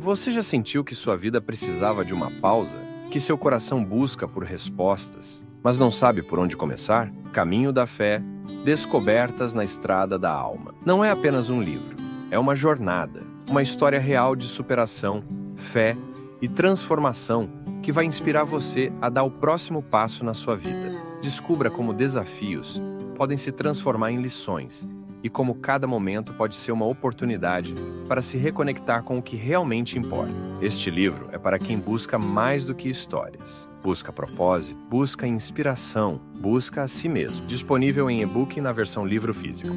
Você já sentiu que sua vida precisava de uma pausa? Que seu coração busca por respostas, mas não sabe por onde começar? Caminho da Fé, Descobertas na Estrada da Alma. Não é apenas um livro, é uma jornada, uma história real de superação, fé e transformação que vai inspirar você a dar o próximo passo na sua vida. Descubra como desafios podem se transformar em lições e como cada momento pode ser uma oportunidade para se reconectar com o que realmente importa. Este livro é para quem busca mais do que histórias. Busca propósito, busca inspiração, busca a si mesmo. Disponível em e-book e na versão livro físico.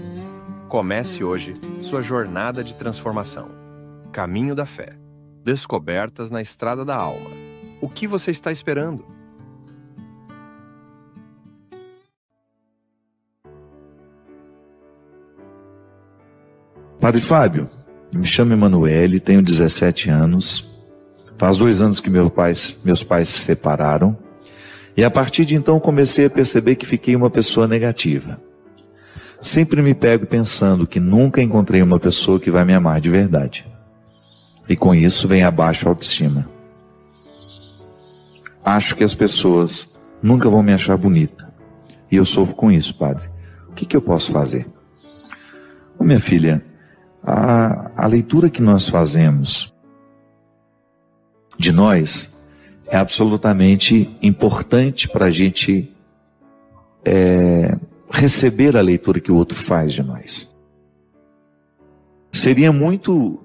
Comece hoje sua jornada de transformação. Caminho da Fé. Descobertas na Estrada da Alma. O que você está esperando? Padre Fábio, me chamo Emanuele, tenho 17 anos. Faz 2 anos que meus pais se separaram. E a partir de então comecei a perceber que fiquei uma pessoa negativa. Sempre me pego pensando que nunca encontrei uma pessoa que vai me amar de verdade. E com isso vem abaixo a autoestima. Acho que as pessoas nunca vão me achar bonita. E eu sofro com isso, padre. O que eu posso fazer? Minha filha, a leitura que nós fazemos de nós é absolutamente importante para a gente receber a leitura que o outro faz de nós. Seria muito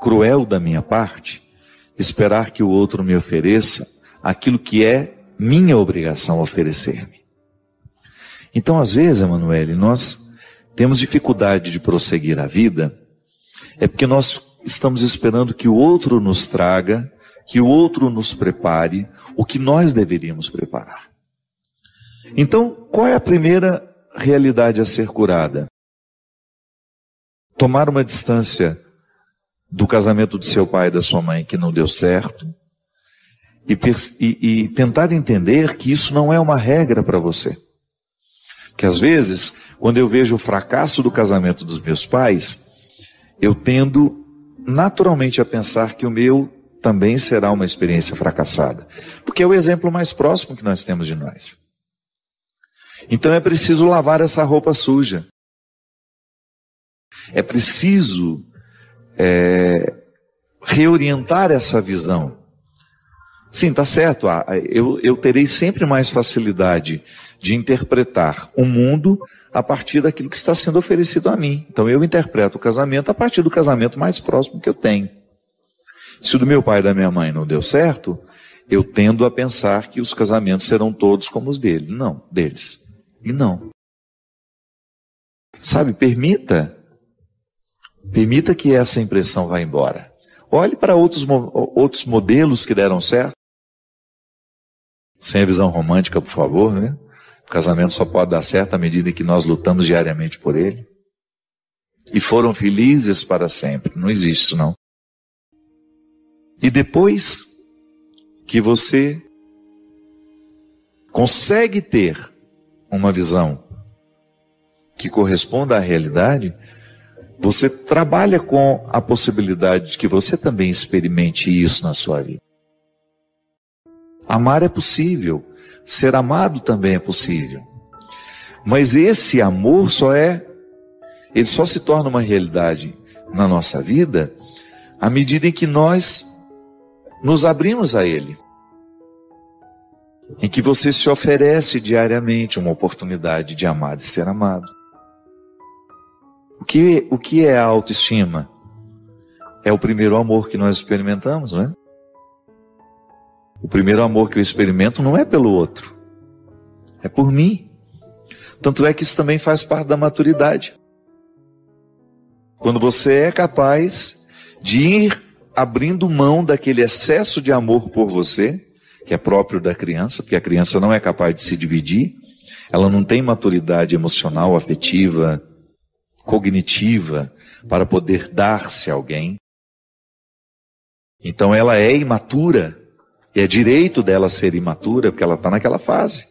cruel da minha parte esperar que o outro me ofereça aquilo que é minha obrigação oferecer-me. Então, às vezes, Emanuele, nós temos dificuldade de prosseguir a vida, é porque nós estamos esperando que o outro nos traga, que o outro nos prepare o que nós deveríamos preparar. Então, qual é a primeira realidade a ser curada? Tomar uma distância do casamento de seu pai e da sua mãe que não deu certo e tentar entender que isso não é uma regra para você. Que às vezes, quando eu vejo o fracasso do casamento dos meus pais, eu tendo naturalmente a pensar que o meu também será uma experiência fracassada. Porque é o exemplo mais próximo que nós temos de nós. Então é preciso lavar essa roupa suja. É preciso reorientar essa visão. Sim, tá certo. Eu terei sempre mais facilidade de interpretar o mundo a partir daquilo que está sendo oferecido a mim. Então eu interpreto o casamento a partir do casamento mais próximo que eu tenho. Se o do meu pai e da minha mãe não deu certo, eu tendo a pensar que os casamentos serão todos como os deles. Não, deles. E não. Sabe, permita que essa impressão vá embora. Olhe para outros modelos que deram certo. Sem a visão romântica, por favor, né? O casamento só pode dar certo à medida que nós lutamos diariamente por ele. E foram felizes para sempre. Não existe isso, não. E depois que você consegue ter uma visão que corresponda à realidade, você trabalha com a possibilidade de que você também experimente isso na sua vida. Amar é possível, ser amado também é possível. Mas esse amor ele só se torna uma realidade na nossa vida à medida em que nós nos abrimos a ele. Em que você se oferece diariamente uma oportunidade de amar e ser amado. O que é a autoestima? É o primeiro amor que nós experimentamos, não é? O primeiro amor que eu experimento não é pelo outro, é por mim. Tanto é que isso também faz parte da maturidade. Quando você é capaz de ir abrindo mão daquele excesso de amor por você, que é próprio da criança, porque a criança não é capaz de se dividir, ela não tem maturidade emocional, afetiva, cognitiva, para poder dar-se a alguém. Então ela é imatura, e é direito dela ser imatura, porque ela está naquela fase.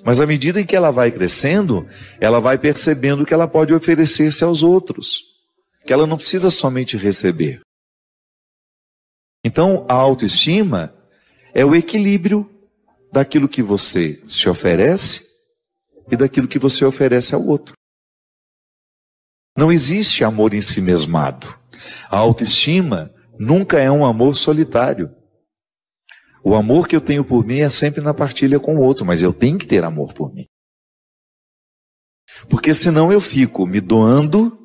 Mas à medida em que ela vai crescendo, ela vai percebendo que ela pode oferecer-se aos outros, que ela não precisa somente receber. Então, a autoestima é o equilíbrio daquilo que você se oferece e daquilo que você oferece ao outro. Não existe amor em si mesmado. A autoestima nunca é um amor solitário. O amor que eu tenho por mim é sempre na partilha com o outro, mas eu tenho que ter amor por mim. Porque senão eu fico me doando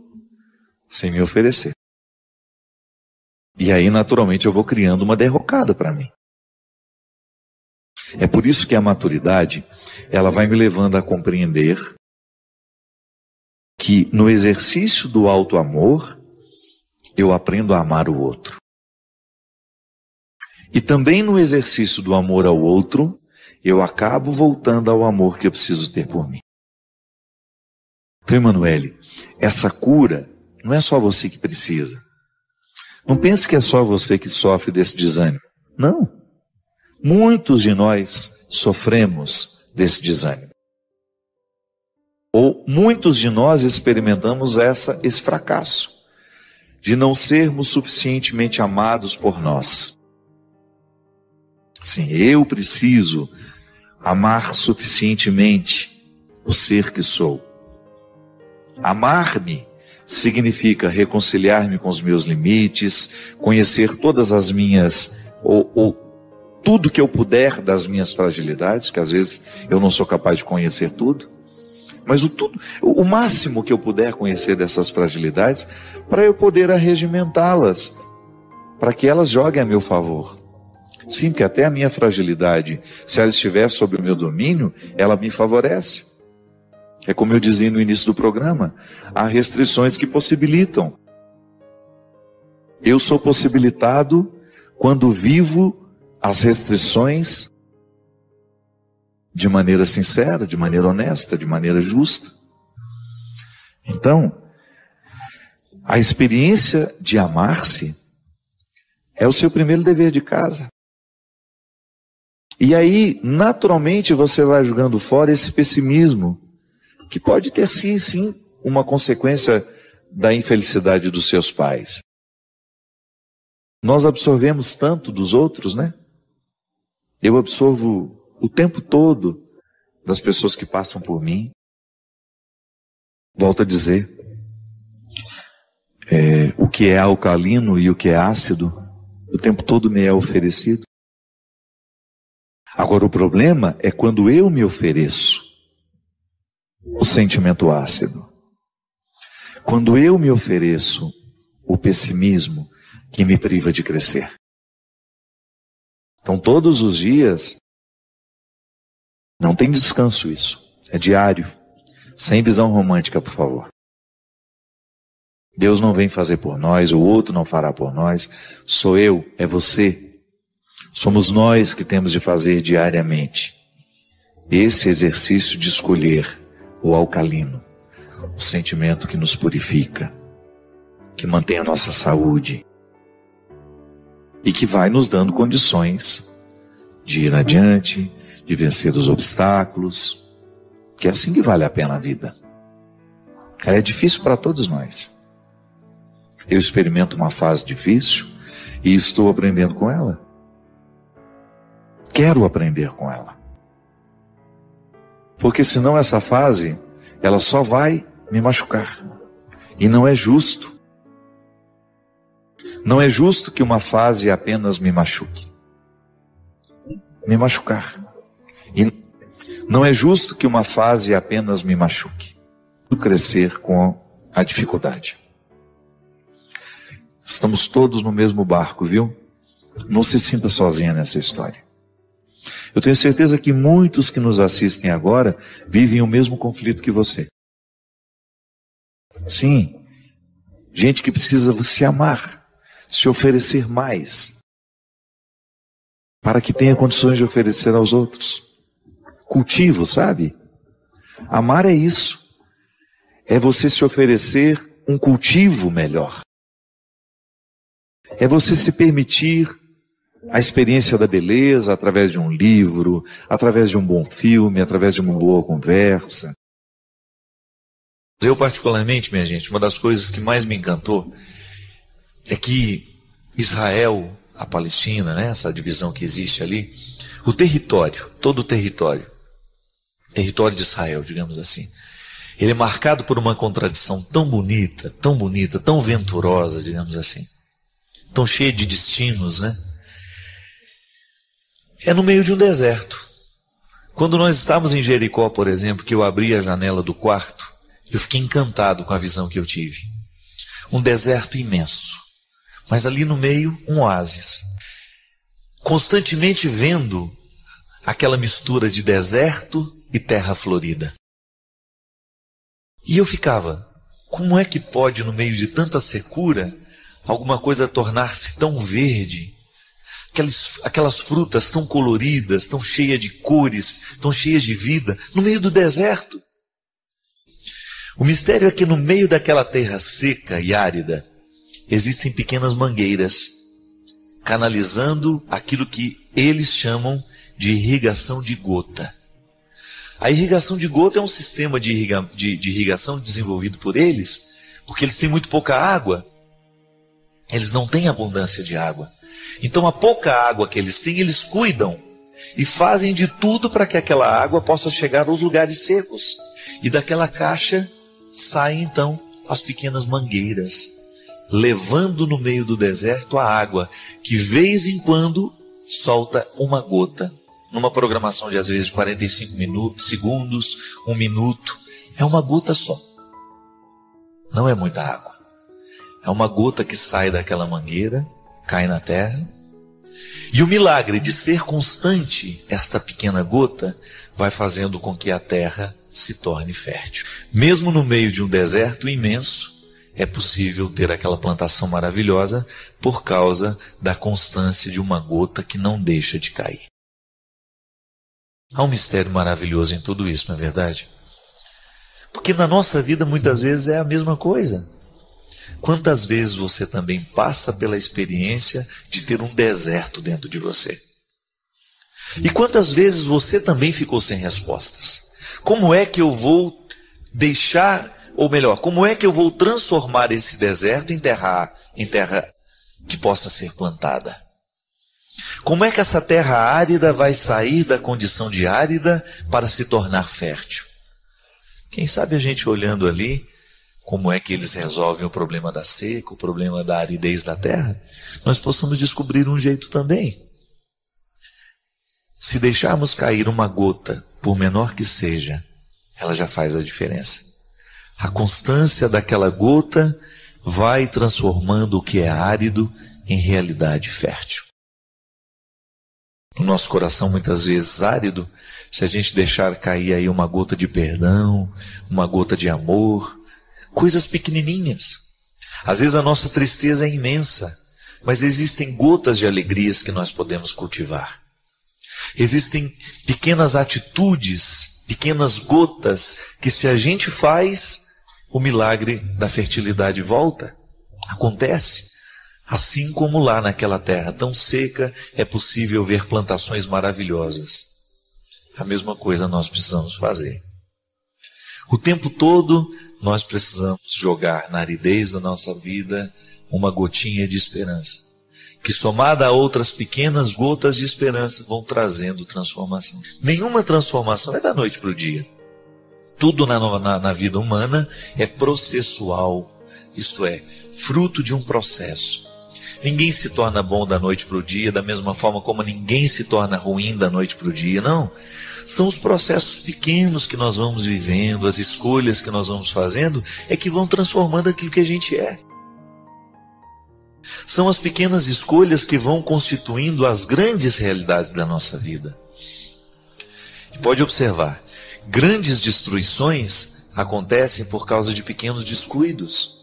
sem me oferecer. E aí, naturalmente, eu vou criando uma derrocada para mim. É por isso que a maturidade, ela vai me levando a compreender que no exercício do auto-amor, eu aprendo a amar o outro. E também no exercício do amor ao outro, eu acabo voltando ao amor que eu preciso ter por mim. Então, Emanuele, essa cura não é só você que precisa. Não pense que é só você que sofre desse desânimo. Não. Muitos de nós sofremos desse desânimo. Ou muitos de nós experimentamos esse fracasso de não sermos suficientemente amados por nós. Sim, eu preciso amar suficientemente o ser que sou. Amar-me significa reconciliar-me com os meus limites, conhecer todas as minhas, ou tudo que eu puder das minhas fragilidades, que às vezes eu não sou capaz de conhecer tudo, mas o máximo que eu puder conhecer dessas fragilidades, para eu poder arregimentá-las, para que elas joguem a meu favor. Sim, porque até a minha fragilidade, se ela estiver sob o meu domínio, ela me favorece. É como eu dizia no início do programa, há restrições que possibilitam. Eu sou possibilitado quando vivo as restrições de maneira sincera, de maneira honesta, de maneira justa. Então, a experiência de amar-se é o seu primeiro dever de casa. E aí, naturalmente, você vai jogando fora esse pessimismo, que pode ter sim, uma consequência da infelicidade dos seus pais. Nós absorvemos tanto dos outros, né? Eu absorvo o tempo todo das pessoas que passam por mim. Volto a dizer, o que é alcalino e o que é ácido, o tempo todo me é oferecido. Agora o problema é quando eu me ofereço o sentimento ácido. Quando eu me ofereço o pessimismo que me priva de crescer. Então todos os dias, não tem descanso isso, é diário, sem visão romântica, por favor. Deus não vem fazer por nós, o outro não fará por nós, sou eu, é você. Somos nós que temos de fazer diariamente esse exercício de escolher o alcalino, o sentimento que nos purifica, que mantém a nossa saúde e que vai nos dando condições de ir adiante, de vencer os obstáculos, que é assim que vale a pena a vida. Ela é difícil para todos nós. Eu experimento uma fase difícil e estou aprendendo com ela. Quero aprender com ela. Porque senão essa fase, ela só vai me machucar. E não é justo. Não é justo que uma fase apenas me machuque. Me machucar. E não é justo que uma fase apenas me machuque. Crescer com a dificuldade. Estamos todos no mesmo barco, viu? Não se sinta sozinha nessa história. Eu tenho certeza que muitos que nos assistem agora vivem o mesmo conflito que você. Sim, gente que precisa se amar, se oferecer mais, para que tenha condições de oferecer aos outros. Cultivo, sabe? Amar é isso. É você se oferecer um cultivo melhor. É você se permitir a experiência da beleza através de um livro, através de um bom filme, através de uma boa conversa. Eu particularmente, minha gente, uma das coisas que mais me encantou é que Israel, a Palestina, né? Essa divisão que existe ali, o território, todo o território de Israel, digamos assim, ele é marcado por uma contradição tão bonita, tão venturosa, digamos assim, tão cheia de destinos, né? É no meio de um deserto. Quando nós estávamos em Jericó, por exemplo, que eu abri a janela do quarto, eu fiquei encantado com a visão que eu tive. Um deserto imenso, mas ali no meio um oásis. Constantemente vendo aquela mistura de deserto e terra florida. E eu ficava, como é que pode no meio de tanta secura alguma coisa tornar-se tão verde? Aquelas frutas tão coloridas, tão cheias de cores, tão cheias de vida, no meio do deserto. O mistério é que no meio daquela terra seca e árida, existem pequenas mangueiras, canalizando aquilo que eles chamam de irrigação de gota. A irrigação de gota é um sistema de irrigação desenvolvido por eles, porque eles têm muito pouca água, eles não têm abundância de água. Então a pouca água que eles têm, eles cuidam e fazem de tudo para que aquela água possa chegar aos lugares secos. E daquela caixa saem então as pequenas mangueiras, levando no meio do deserto a água, que vez em quando solta uma gota, numa programação de às vezes 45 segundos, 1 minuto. É uma gota só. Não é muita água. É uma gota que sai daquela mangueira, cai na terra, e o milagre de ser constante, esta pequena gota, vai fazendo com que a terra se torne fértil. Mesmo no meio de um deserto imenso, é possível ter aquela plantação maravilhosa por causa da constância de uma gota que não deixa de cair. Há um mistério maravilhoso em tudo isso, não é verdade? Porque na nossa vida muitas vezes é a mesma coisa. Quantas vezes você também passa pela experiência de ter um deserto dentro de você? E quantas vezes você também ficou sem respostas? Como é que eu vou deixar, ou melhor, como é que eu vou transformar esse deserto em terra que possa ser plantada? Como é que essa terra árida vai sair da condição de árida para se tornar fértil? Quem sabe a gente olhando ali, como é que eles resolvem o problema da seca, o problema da aridez da terra, nós possamos descobrir um jeito também. Se deixarmos cair uma gota, por menor que seja, ela já faz a diferença. A constância daquela gota vai transformando o que é árido em realidade fértil. No nosso coração, muitas vezes árido, se a gente deixar cair aí uma gota de perdão, uma gota de amor, coisas pequenininhas. Às vezes a nossa tristeza é imensa, mas existem gotas de alegrias que nós podemos cultivar. Existem pequenas atitudes, pequenas gotas, que se a gente faz, o milagre da fertilidade volta. Acontece. Assim como lá naquela terra tão seca, é possível ver plantações maravilhosas. A mesma coisa nós precisamos fazer. O tempo todo, nós precisamos jogar na aridez da nossa vida uma gotinha de esperança, que somada a outras pequenas gotas de esperança vão trazendo transformação. Nenhuma transformação é da noite para o dia. Tudo na vida humana é processual, isto é, fruto de um processo. Ninguém se torna bom da noite para o dia, da mesma forma como ninguém se torna ruim da noite para o dia, não. São os processos pequenos que nós vamos vivendo, as escolhas que nós vamos fazendo, é que vão transformando aquilo que a gente é. São as pequenas escolhas que vão constituindo as grandes realidades da nossa vida. E pode observar, grandes destruições acontecem por causa de pequenos descuidos.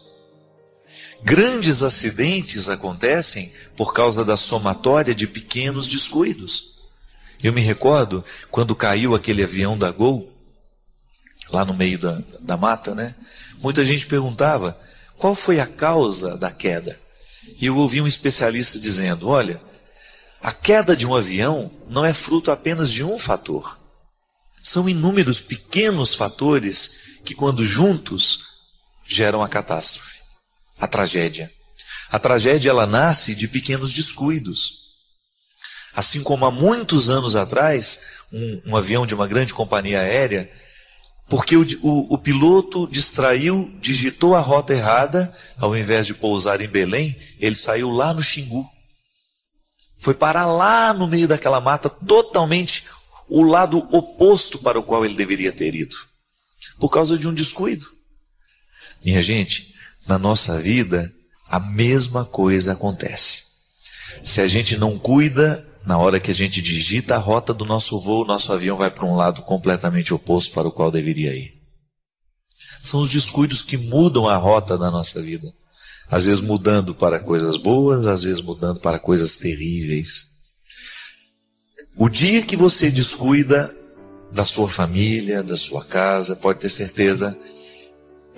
Grandes acidentes acontecem por causa da somatória de pequenos descuidos. Eu me recordo quando caiu aquele avião da Gol, lá no meio da mata, né? Muita gente perguntava qual foi a causa da queda. E eu ouvi um especialista dizendo, olha, a queda de um avião não é fruto apenas de um fator. São inúmeros pequenos fatores que, quando juntos, geram a catástrofe, a tragédia. A tragédia, ela nasce de pequenos descuidos. Assim como há muitos anos atrás, um avião de uma grande companhia aérea, porque o piloto distraiu, digitou a rota errada, ao invés de pousar em Belém, ele saiu lá no Xingu. Foi parar lá no meio daquela mata, totalmente o lado oposto para o qual ele deveria ter ido, por causa de um descuido. Minha gente, na nossa vida, a mesma coisa acontece. Se a gente não cuida, na hora que a gente digita a rota do nosso voo, nosso avião vai para um lado completamente oposto para o qual deveria ir. São os descuidos que mudam a rota da nossa vida. Às vezes mudando para coisas boas, às vezes mudando para coisas terríveis. O dia que você descuida da sua família, da sua casa, pode ter certeza,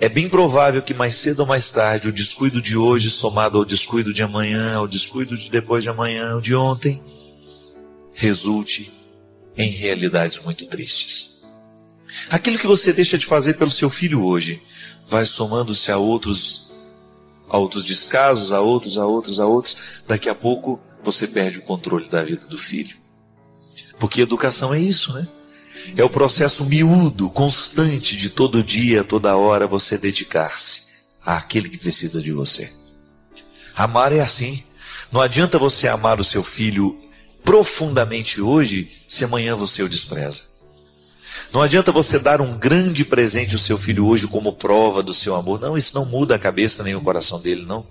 é bem provável que mais cedo ou mais tarde, o descuido de hoje somado ao descuido de amanhã, ao descuido de depois de amanhã, ou de ontem, resulte em realidades muito tristes. Aquilo que você deixa de fazer pelo seu filho hoje, vai somando-se a outros descasos, a outros, daqui a pouco você perde o controle da vida do filho. Porque educação é isso, né? É o processo miúdo, constante de todo dia, toda hora você dedicar-se àquele que precisa de você. Amar é assim. Não adianta você amar o seu filho profundamente hoje, se amanhã você o despreza. Não adianta você dar um grande presente ao seu filho hoje como prova do seu amor. Não, isso não muda a cabeça nem o coração dele, não.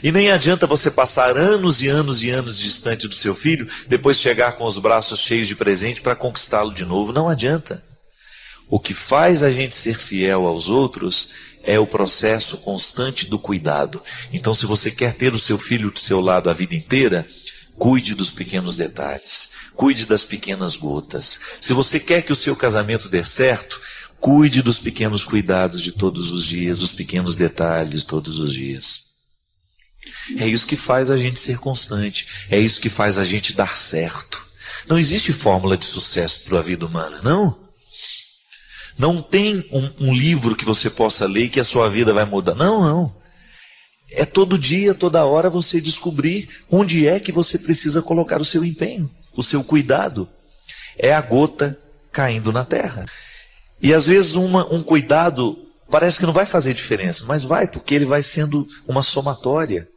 E nem adianta você passar anos e anos e anos distante do seu filho, depois chegar com os braços cheios de presente para conquistá-lo de novo. Não adianta. O que faz a gente ser fiel aos outros é o processo constante do cuidado. Então, se você quer ter o seu filho do seu lado a vida inteira, cuide dos pequenos detalhes, cuide das pequenas gotas. Se você quer que o seu casamento dê certo, cuide dos pequenos cuidados de todos os dias, dos pequenos detalhes todos os dias. É isso que faz a gente ser constante, é isso que faz a gente dar certo. Não existe fórmula de sucesso para a vida humana, não. Não tem um livro que você possa ler e que a sua vida vai mudar. Não. É todo dia, toda hora você descobrir onde é que você precisa colocar o seu empenho, o seu cuidado. É a gota caindo na terra. E às vezes um cuidado parece que não vai fazer diferença, mas vai, porque ele vai sendo uma somatória.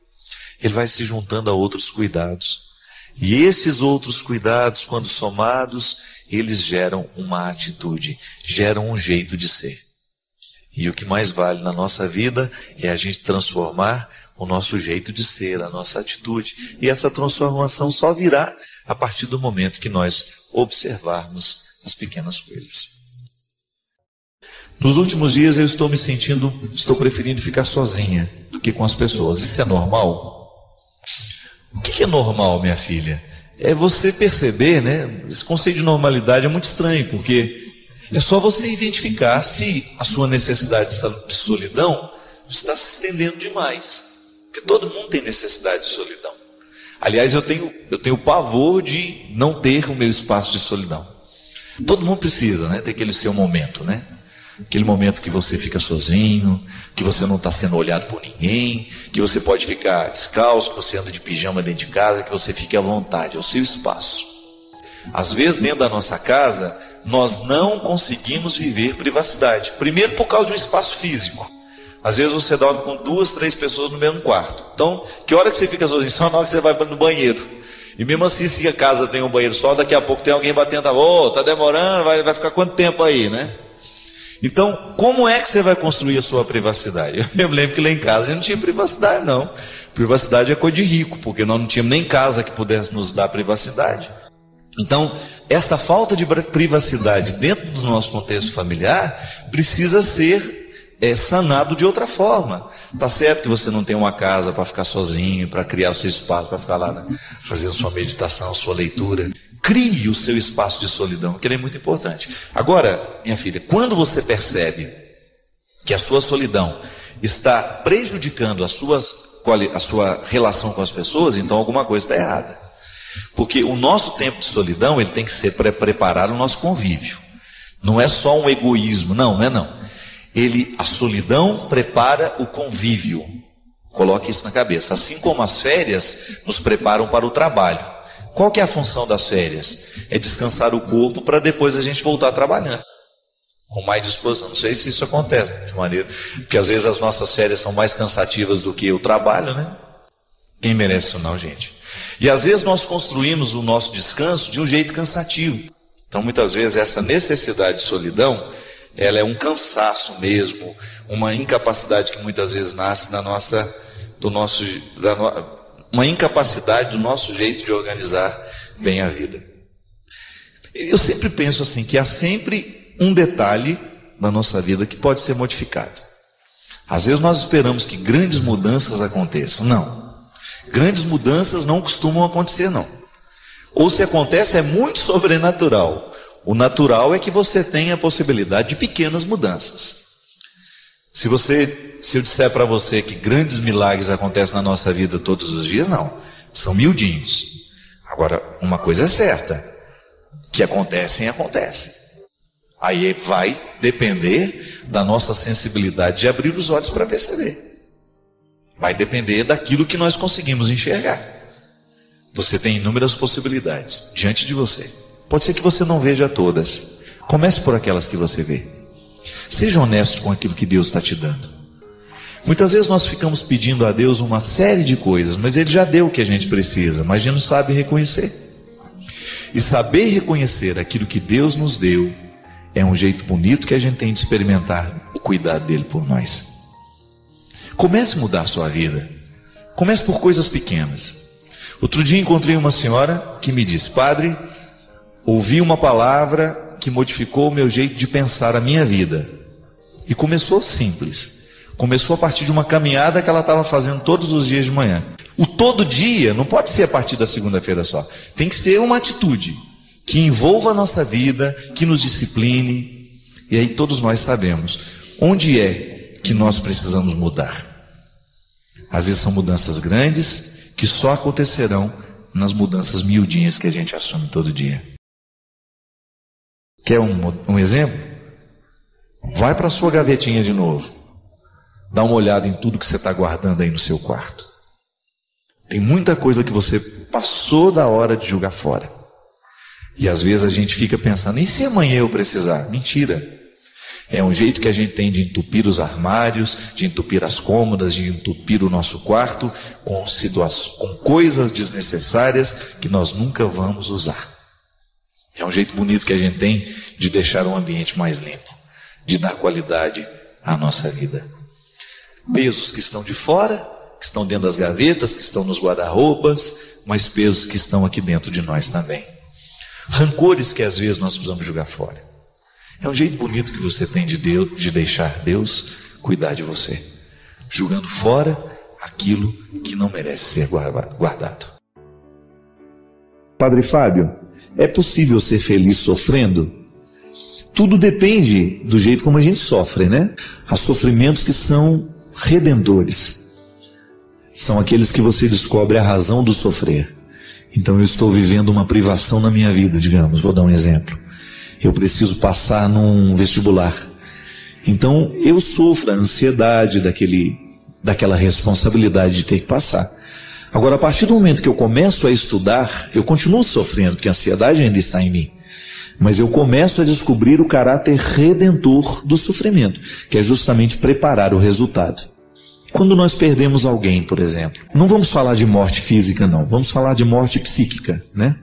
Ele vai se juntando a outros cuidados. E esses outros cuidados, quando somados, eles geram uma atitude, geram um jeito de ser. E o que mais vale na nossa vida é a gente transformar o nosso jeito de ser, a nossa atitude. E essa transformação só virá a partir do momento que nós observarmos as pequenas coisas. Nos últimos dias eu estou preferindo ficar sozinha do que com as pessoas. Isso é normal? O que é normal, minha filha? É você perceber, né? Esse conceito de normalidade é muito estranho, porque é só você identificar se a sua necessidade de solidão está se estendendo demais. Porque todo mundo tem necessidade de solidão. Aliás, eu tenho pavor de não ter o meu espaço de solidão. Todo mundo precisa, né? Ter aquele seu momento, né? Aquele momento que você fica sozinho, que você não está sendo olhado por ninguém, que você pode ficar descalço, que você anda de pijama dentro de casa, que você fique à vontade, é o seu espaço. Às vezes, dentro da nossa casa, nós não conseguimos viver privacidade. Primeiro, por causa de um espaço físico. Às vezes você dorme com 2, 3 pessoas no mesmo quarto. Então, que hora que você fica sozinho? Só na hora que você vai no banheiro. E mesmo assim, se a casa tem um banheiro só, daqui a pouco tem alguém batendo, tá demorando, vai ficar quanto tempo aí, né? Então, como é que você vai construir a sua privacidade? Eu me lembro que lá em casa a gente não tinha privacidade, não. Privacidade é coisa de rico, porque nós não tínhamos nem casa que pudesse nos dar privacidade. Então, esta falta de privacidade dentro do nosso contexto familiar precisa ser sanado de outra forma. Tá certo que você não tem uma casa para ficar sozinho, para criar o seu espaço, para ficar lá, né, fazer a sua meditação, a sua leitura. Crie o seu espaço de solidão, que ele é muito importante. Agora, minha filha, quando você percebe que a sua solidão está prejudicando a sua relação com as pessoas, então alguma coisa está errada. Porque o nosso tempo de solidão, ele tem que ser para preparar o nosso convívio. Não é só um egoísmo, não. A solidão prepara o convívio. Coloque isso na cabeça. Assim como as férias nos preparam para o trabalho. Qual que é a função das férias? É descansar o corpo para depois a gente voltar trabalhando com mais disposição. Não sei se isso acontece de maneira, porque às vezes as nossas férias são mais cansativas do que o trabalho, né? Quem merece isso não, gente? E às vezes nós construímos o nosso descanso de um jeito cansativo. Então muitas vezes essa necessidade de solidão, ela é um cansaço mesmo, uma incapacidade que muitas vezes nasce uma incapacidade do nosso jeito de organizar bem a vida. Eu sempre penso assim, que há sempre um detalhe na nossa vida que pode ser modificado. Às vezes nós esperamos que grandes mudanças aconteçam. Não. Grandes mudanças não costumam acontecer, não. Ou se acontece, é muito sobrenatural. O natural é que você tenha a possibilidade de pequenas mudanças. Se eu disser para você que grandes milagres acontecem na nossa vida todos os dias, não. São miudinhos. Agora, uma coisa é certa. Que acontecem. Aí vai depender da nossa sensibilidade de abrir os olhos para perceber. Vai depender daquilo que nós conseguimos enxergar. Você tem inúmeras possibilidades diante de você. Pode ser que você não veja todas. Comece por aquelas que você vê. Seja honesto com aquilo que Deus está te dando. Muitas vezes nós ficamos pedindo a Deus uma série de coisas, mas Ele já deu o que a gente precisa, mas a gente não sabe reconhecer. E saber reconhecer aquilo que Deus nos deu é um jeito bonito que a gente tem de experimentar o cuidado dele por nós. Comece a mudar a sua vida. Comece por coisas pequenas. Outro dia encontrei uma senhora que me disse: padre, ouvi uma palavra que modificou o meu jeito de pensar a minha vida. E começou simples. Começou a partir de uma caminhada que ela estava fazendo todos os dias de manhã. O todo dia não pode ser a partir da segunda-feira só. Tem que ser uma atitude que envolva a nossa vida, que nos discipline. E aí todos nós sabemos onde é que nós precisamos mudar. Às vezes são mudanças grandes que só acontecerão nas mudanças miudinhas que a gente assume todo dia. Quer um exemplo? Vai para a sua gavetinha de novo. Dá uma olhada em tudo que você está guardando aí no seu quarto. Tem muita coisa que você passou da hora de jogar fora. E às vezes a gente fica pensando: e se amanhã eu precisar? Mentira. É um jeito que a gente tem de entupir os armários, de entupir as cômodas, de entupir o nosso quarto com coisas desnecessárias que nós nunca vamos usar. É um jeito bonito que a gente tem de deixar o ambiente mais limpo, de dar qualidade à nossa vida. Pesos que estão de fora, que estão dentro das gavetas, que estão nos guarda-roupas, mas pesos que estão aqui dentro de nós também. Rancores que às vezes nós precisamos jogar fora. É um jeito bonito que você tem de deixar Deus cuidar de você, jogando fora aquilo que não merece ser guardado. Padre Fábio, é possível ser feliz sofrendo? Tudo depende do jeito como a gente sofre, né? Há sofrimentos que são redentores. São aqueles que você descobre a razão do sofrer. Então eu estou vivendo uma privação na minha vida, digamos, vou dar um exemplo. Eu preciso passar num vestibular. Então eu sofro a ansiedade daquela responsabilidade de ter que passar. Agora, a partir do momento que eu começo a estudar, eu continuo sofrendo, porque a ansiedade ainda está em mim. Mas eu começo a descobrir o caráter redentor do sofrimento, que é justamente preparar o resultado. Quando nós perdemos alguém, por exemplo, não vamos falar de morte física, não. Vamos falar de morte psíquica, né?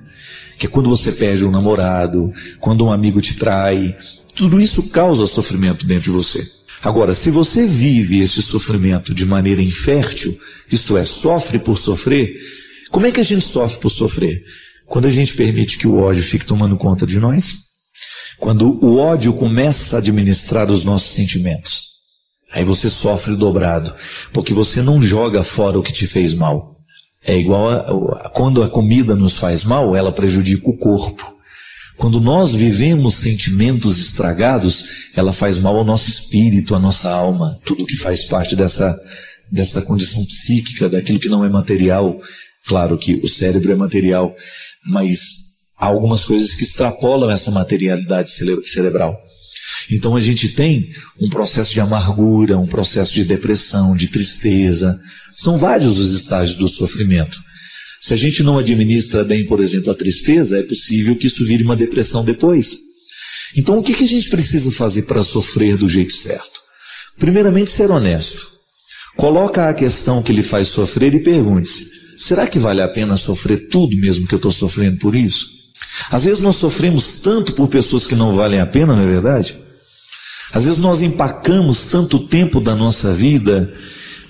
Que é quando você perde um namorado, quando um amigo te trai. Tudo isso causa sofrimento dentro de você. Agora, se você vive esse sofrimento de maneira infértil, isto é, sofre por sofrer, como é que a gente sofre por sofrer? Quando a gente permite que o ódio fique tomando conta de nós, quando o ódio começa a administrar os nossos sentimentos, aí você sofre dobrado, porque você não joga fora o que te fez mal. É igual quando a comida nos faz mal, ela prejudica o corpo. Quando nós vivemos sentimentos estragados, ela faz mal ao nosso espírito, à nossa alma, tudo que faz parte dessa condição psíquica, daquilo que não é material. Claro que o cérebro é material, mas há algumas coisas que extrapolam essa materialidade cerebral. Então a gente tem um processo de amargura, um processo de depressão, de tristeza, São vários os estágios do sofrimento. Se a gente não administra bem, por exemplo, a tristeza, é possível que isso vire uma depressão depois. Então, o que a gente precisa fazer para sofrer do jeito certo? Primeiramente, ser honesto. Coloca a questão que lhe faz sofrer e pergunte-se: será que vale a pena sofrer tudo mesmo que eu estou sofrendo por isso? Às vezes nós sofremos tanto por pessoas que não valem a pena, não é verdade? Às vezes nós empacamos tanto tempo da nossa vida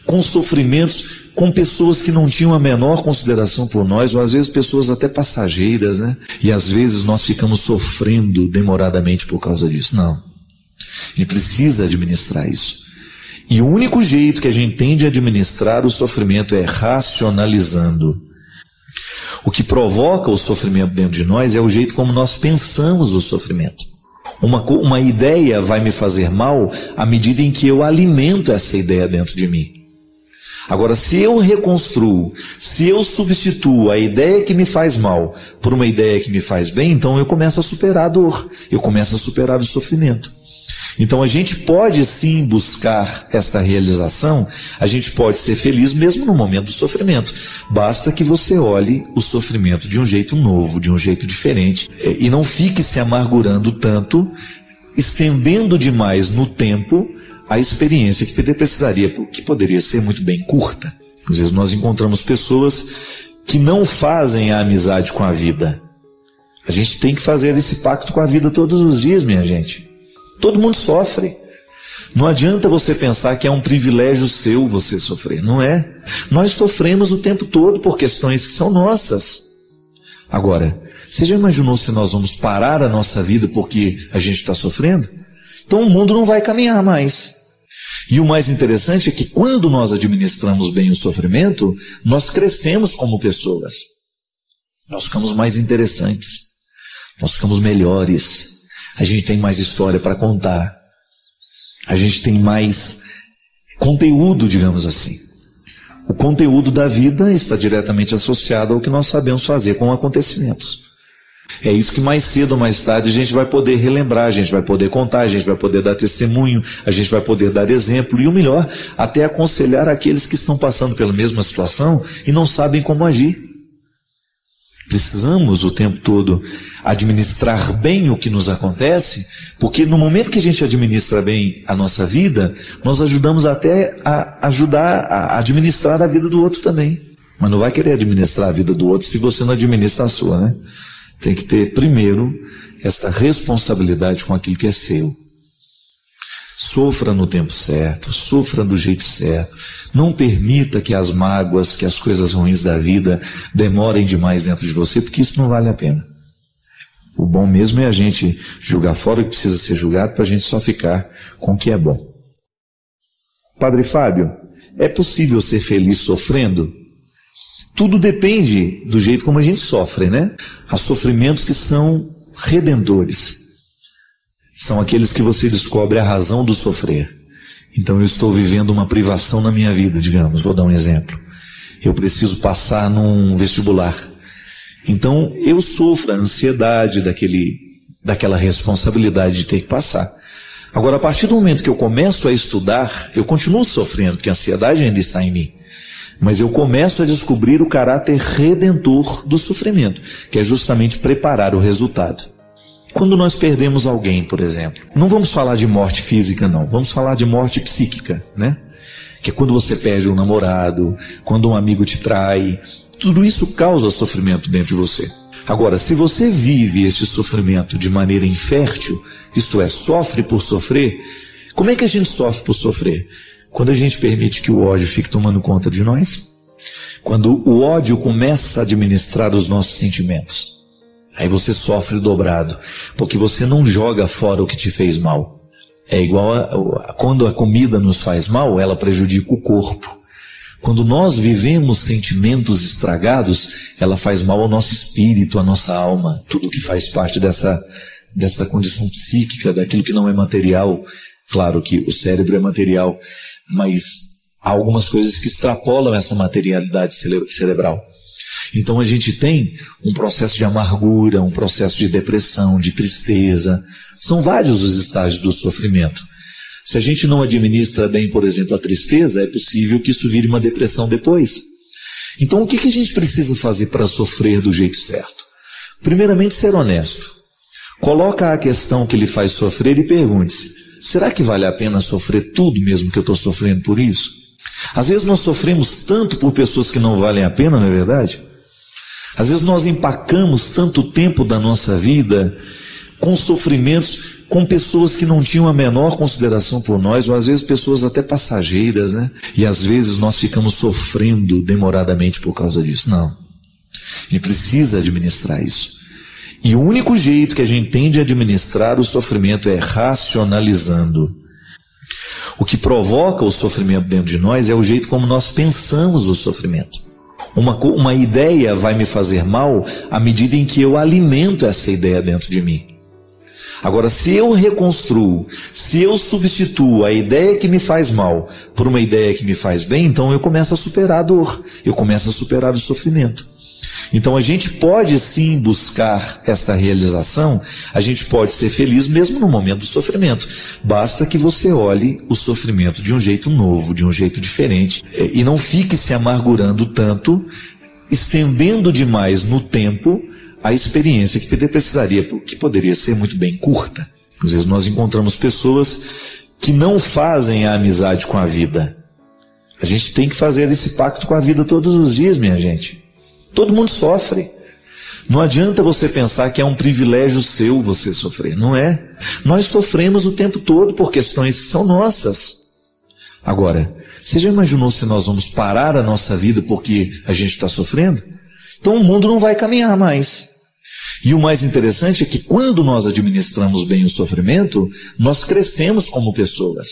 com sofrimentos, com pessoas que não tinham a menor consideração por nós, ou às vezes pessoas até passageiras, né? E às vezes nós ficamos sofrendo demoradamente por causa disso. Não. A gente precisa administrar isso. E o único jeito que a gente tem de administrar o sofrimento é racionalizando. O que provoca o sofrimento dentro de nós é o jeito como nós pensamos o sofrimento. Uma ideia vai me fazer mal à medida em que eu alimento essa ideia dentro de mim. Agora, se eu reconstruo, se eu substituo a ideia que me faz mal por uma ideia que me faz bem, então eu começo a superar a dor, eu começo a superar o sofrimento. Então a gente pode sim buscar esta realização, a gente pode ser feliz mesmo no momento do sofrimento. Basta que você olhe o sofrimento de um jeito novo, de um jeito diferente, e não fique se amargurando tanto, estendendo demais no tempo a experiência que poderia ser muito bem curta. Às vezes nós encontramos pessoas que não fazem a amizade com a vida. A gente tem que fazer esse pacto com a vida todos os dias, minha gente. Todo mundo sofre. Não adianta você pensar que é um privilégio seu você sofrer. Não é. Nós sofremos o tempo todo por questões que são nossas. Agora, você já imaginou se nós vamos parar a nossa vida porque a gente está sofrendo? Então o mundo não vai caminhar mais. E o mais interessante é que quando nós administramos bem o sofrimento, nós crescemos como pessoas. Nós ficamos mais interessantes. Nós ficamos melhores. A gente tem mais história para contar. A gente tem mais conteúdo, digamos assim. O conteúdo da vida está diretamente associado ao que nós sabemos fazer com acontecimentos. É isso que mais cedo ou mais tarde a gente vai poder relembrar, a gente vai poder contar, a gente vai poder dar testemunho, a gente vai poder dar exemplo e o melhor, até aconselhar aqueles que estão passando pela mesma situação e não sabem como agir. Precisamos o tempo todo administrar bem o que nos acontece, porque no momento que a gente administra bem a nossa vida, nós ajudamos até a administrar a vida do outro também. Mas não vai querer administrar a vida do outro se você não administra a sua, né? Tem que ter primeiro esta responsabilidade com aquilo que é seu. Sofra no tempo certo, sofra do jeito certo. Não permita que as mágoas, que as coisas ruins da vida demorem demais dentro de você, porque isso não vale a pena. O bom mesmo é a gente julgar fora o que precisa ser julgado para a gente só ficar com o que é bom. Padre Fábio, é possível ser feliz sofrendo? Tudo depende do jeito como a gente sofre, né? Há sofrimentos que são redentores. São aqueles que você descobre a razão do sofrer. Então eu estou vivendo uma privação na minha vida, digamos, vou dar um exemplo. Eu preciso passar num vestibular. Então eu sofro a ansiedade daquela responsabilidade de ter que passar. Agora, a partir do momento que eu começo a estudar, eu continuo sofrendo, porque a ansiedade ainda está em mim. Mas eu começo a descobrir o caráter redentor do sofrimento, que é justamente preparar o resultado. Quando nós perdemos alguém, por exemplo, não vamos falar de morte física, não. Vamos falar de morte psíquica, né? Que é quando você perde um namorado, quando um amigo te trai. Tudo isso causa sofrimento dentro de você. Agora, se você vive esse sofrimento de maneira infértil, isto é, sofre por sofrer, como é que a gente sofre por sofrer? Quando a gente permite que o ódio fique tomando conta de nós, quando o ódio começa a administrar os nossos sentimentos, aí você sofre dobrado, porque você não joga fora o que te fez mal. É igual quando a comida nos faz mal, ela prejudica o corpo. Quando nós vivemos sentimentos estragados, ela faz mal ao nosso espírito, à nossa alma, tudo que faz parte dessa condição psíquica, daquilo que não é material. Claro que o cérebro é material, mas há algumas coisas que extrapolam essa materialidade cerebral. Então a gente tem um processo de amargura, um processo de depressão, de tristeza. São vários os estágios do sofrimento. Se a gente não administra bem, por exemplo, a tristeza, é possível que isso vire uma depressão depois. Então, o que a gente precisa fazer para sofrer do jeito certo? Primeiramente, ser honesto. Coloca a questão que lhe faz sofrer e pergunte-se: será que vale a pena sofrer tudo mesmo que eu estou sofrendo por isso? Às vezes nós sofremos tanto por pessoas que não valem a pena, não é verdade? Às vezes nós empacamos tanto tempo da nossa vida com sofrimentos, com pessoas que não tinham a menor consideração por nós, ou às vezes pessoas até passageiras, né? E às vezes nós ficamos sofrendo demoradamente por causa disso. Não. A gente precisa administrar isso. E o único jeito que a gente tem de administrar o sofrimento é racionalizando. O que provoca o sofrimento dentro de nós é o jeito como nós pensamos o sofrimento. Uma ideia vai me fazer mal à medida em que eu alimento essa ideia dentro de mim. Agora, se eu reconstruo, se eu substituo a ideia que me faz mal por uma ideia que me faz bem, então eu começo a superar a dor, eu começo a superar o sofrimento. Então a gente pode sim buscar esta realização, a gente pode ser feliz mesmo no momento do sofrimento. Basta que você olhe o sofrimento de um jeito novo, de um jeito diferente, e não fique se amargurando tanto, estendendo demais no tempo a experiência que poderia ser muito bem curta. Às vezes nós encontramos pessoas que não fazem a amizade com a vida. A gente tem que fazer esse pacto com a vida todos os dias, minha gente. Todo mundo sofre. Não adianta você pensar que é um privilégio seu você sofrer. Não é. Nós sofremos o tempo todo por questões que são nossas. Agora, você já imaginou se nós vamos parar a nossa vida porque a gente está sofrendo? Então o mundo não vai caminhar mais. E o mais interessante é que quando nós administramos bem o sofrimento, nós crescemos como pessoas.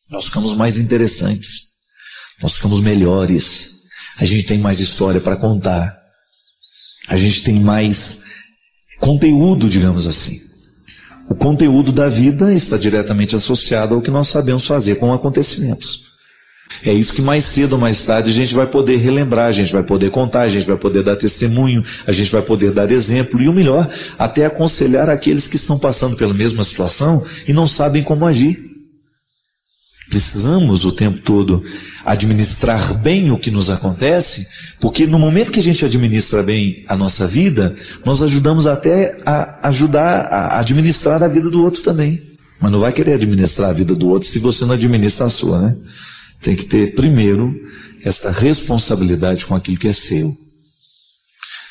Nós ficamos mais interessantes. Nós ficamos melhores. A gente tem mais história para contar. A gente tem mais conteúdo, digamos assim. O conteúdo da vida está diretamente associado ao que nós sabemos fazer com acontecimentos. É isso que mais cedo ou mais tarde a gente vai poder relembrar, a gente vai poder contar, a gente vai poder dar testemunho, a gente vai poder dar exemplo e o melhor, até aconselhar aqueles que estão passando pela mesma situação e não sabem como agir. Precisamos o tempo todo administrar bem o que nos acontece, porque no momento que a gente administra bem a nossa vida, nós ajudamos até a ajudar a administrar a vida do outro também. Mas não vai querer administrar a vida do outro se você não administra a sua, né? Tem que ter primeiro esta responsabilidade com aquilo que é seu.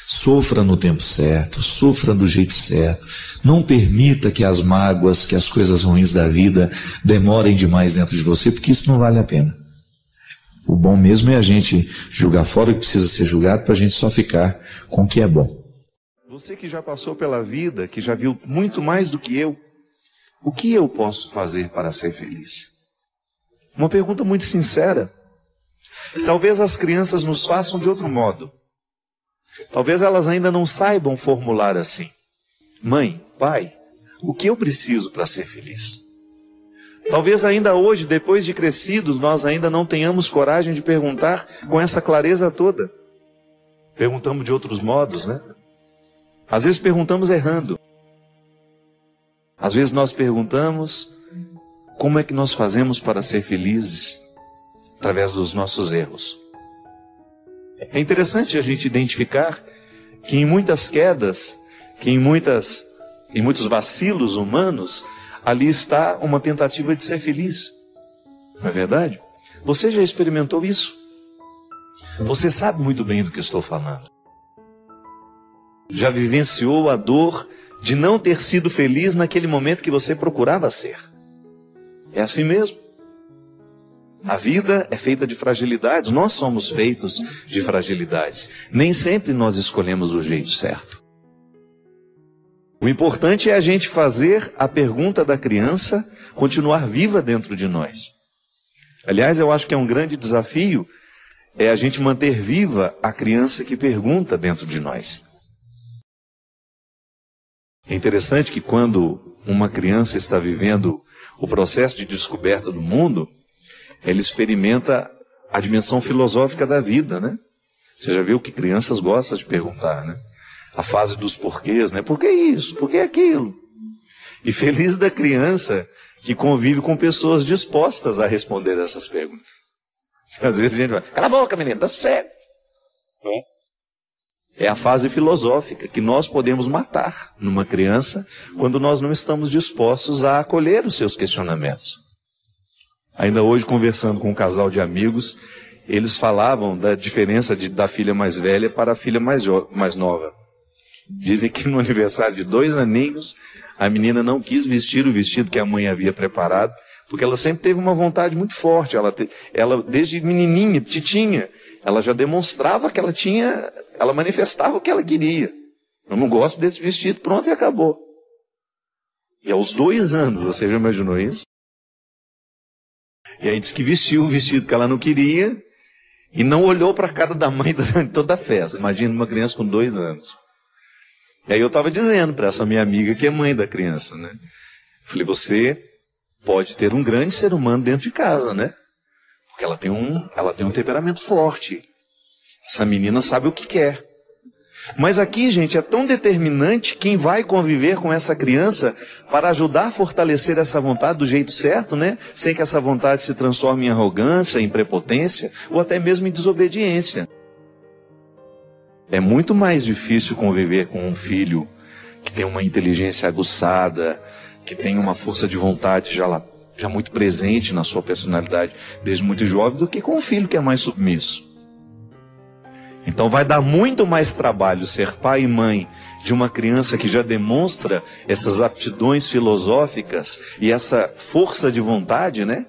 Sofra no tempo certo, sofra do jeito certo. Não permita que as mágoas, que as coisas ruins da vida demorem demais dentro de você, porque isso não vale a pena. O bom mesmo é a gente julgar fora o que precisa ser julgado para a gente só ficar com o que é bom. Você que já passou pela vida, que já viu muito mais do que eu, o que eu posso fazer para ser feliz? Uma pergunta muito sincera. Talvez as crianças nos façam de outro modo. Talvez elas ainda não saibam formular assim. Mãe, pai, o que eu preciso para ser feliz? Talvez ainda hoje, depois de crescidos, nós ainda não tenhamos coragem de perguntar com essa clareza toda. Perguntamos de outros modos, né? Às vezes perguntamos errando. Às vezes nós perguntamos como é que nós fazemos para ser felizes através dos nossos erros. É interessante a gente identificar que em muitas quedas, que em muitos vacilos humanos, ali está uma tentativa de ser feliz. Não é verdade? Você já experimentou isso? Você sabe muito bem do que estou falando. Já vivenciou a dor de não ter sido feliz naquele momento que você procurava ser. É assim mesmo. A vida é feita de fragilidades, nós somos feitos de fragilidades. Nem sempre nós escolhemos o jeito certo. O importante é a gente fazer a pergunta da criança continuar viva dentro de nós. Aliás, eu acho que é um grande desafio é a gente manter viva a criança que pergunta dentro de nós. É interessante que quando uma criança está vivendo o processo de descoberta do mundo, ela experimenta a dimensão filosófica da vida, né? Você já viu que crianças gostam de perguntar, né? A fase dos porquês, né? Por que isso? Por que aquilo? E feliz da criança que convive com pessoas dispostas a responder essas perguntas. Às vezes a gente vai, cala a boca, menino, tá cego. É a fase filosófica que nós podemos matar numa criança quando nós não estamos dispostos a acolher os seus questionamentos. Ainda hoje, conversando com um casal de amigos, eles falavam da diferença da filha mais velha para a filha mais nova. Dizem que no aniversário de 2 aninhos, a menina não quis vestir o vestido que a mãe havia preparado, porque ela sempre teve uma vontade muito forte. Ela desde menininha, petitinha, ela já demonstrava que ela manifestava o que ela queria. Eu não gosto desse vestido, pronto, e acabou. E aos 2 anos, você já imaginou isso? E aí disse que vestiu o vestido que ela não queria e não olhou para a cara da mãe durante toda a festa. Imagina uma criança com 2 anos. E aí eu estava dizendo para essa minha amiga que é mãe da criança, né? Falei, você pode ter um grande ser humano dentro de casa, né? Porque ela tem um temperamento forte. Essa menina sabe o que quer. Mas aqui, gente, é tão determinante quem vai conviver com essa criança para ajudar a fortalecer essa vontade do jeito certo, né? Sem que essa vontade se transforme em arrogância, em prepotência ou até mesmo em desobediência. É muito mais difícil conviver com um filho que tem uma inteligência aguçada, que tem uma força de vontade já muito presente na sua personalidade desde muito jovem, do que com um filho que é mais submisso. Então vai dar muito mais trabalho ser pai e mãe de uma criança que já demonstra essas aptidões filosóficas e essa força de vontade, né?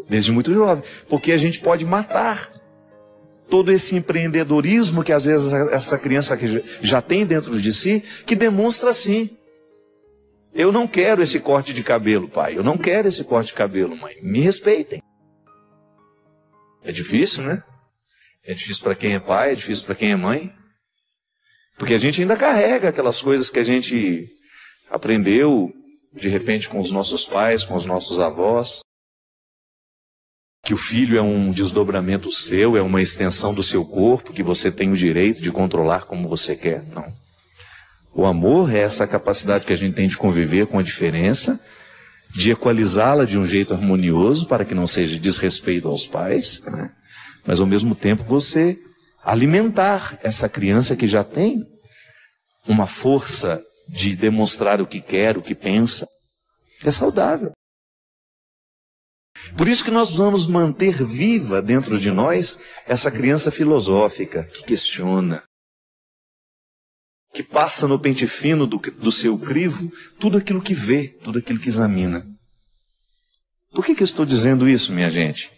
Desde muito jovem. Porque a gente pode matar todo esse empreendedorismo que às vezes essa criança já tem dentro de si, que demonstra assim. Eu não quero esse corte de cabelo, pai. Eu não quero esse corte de cabelo, mãe. Me respeitem. É difícil, né? É difícil para quem é pai, é difícil para quem é mãe. Porque a gente ainda carrega aquelas coisas que a gente aprendeu, de repente, com os nossos pais, com os nossos avós. Que o filho é um desdobramento seu, é uma extensão do seu corpo, que você tem o direito de controlar como você quer. Não. O amor é essa capacidade que a gente tem de conviver com a diferença, de equalizá-la de um jeito harmonioso, para que não seja desrespeito aos pais, né? Mas ao mesmo tempo você alimentar essa criança que já tem uma força de demonstrar o que quer, o que pensa, é saudável. Por isso que nós vamos manter viva dentro de nós essa criança filosófica, que questiona, que passa no pente fino do seu crivo tudo aquilo que vê, tudo aquilo que examina. Por que eu estou dizendo isso, minha gente?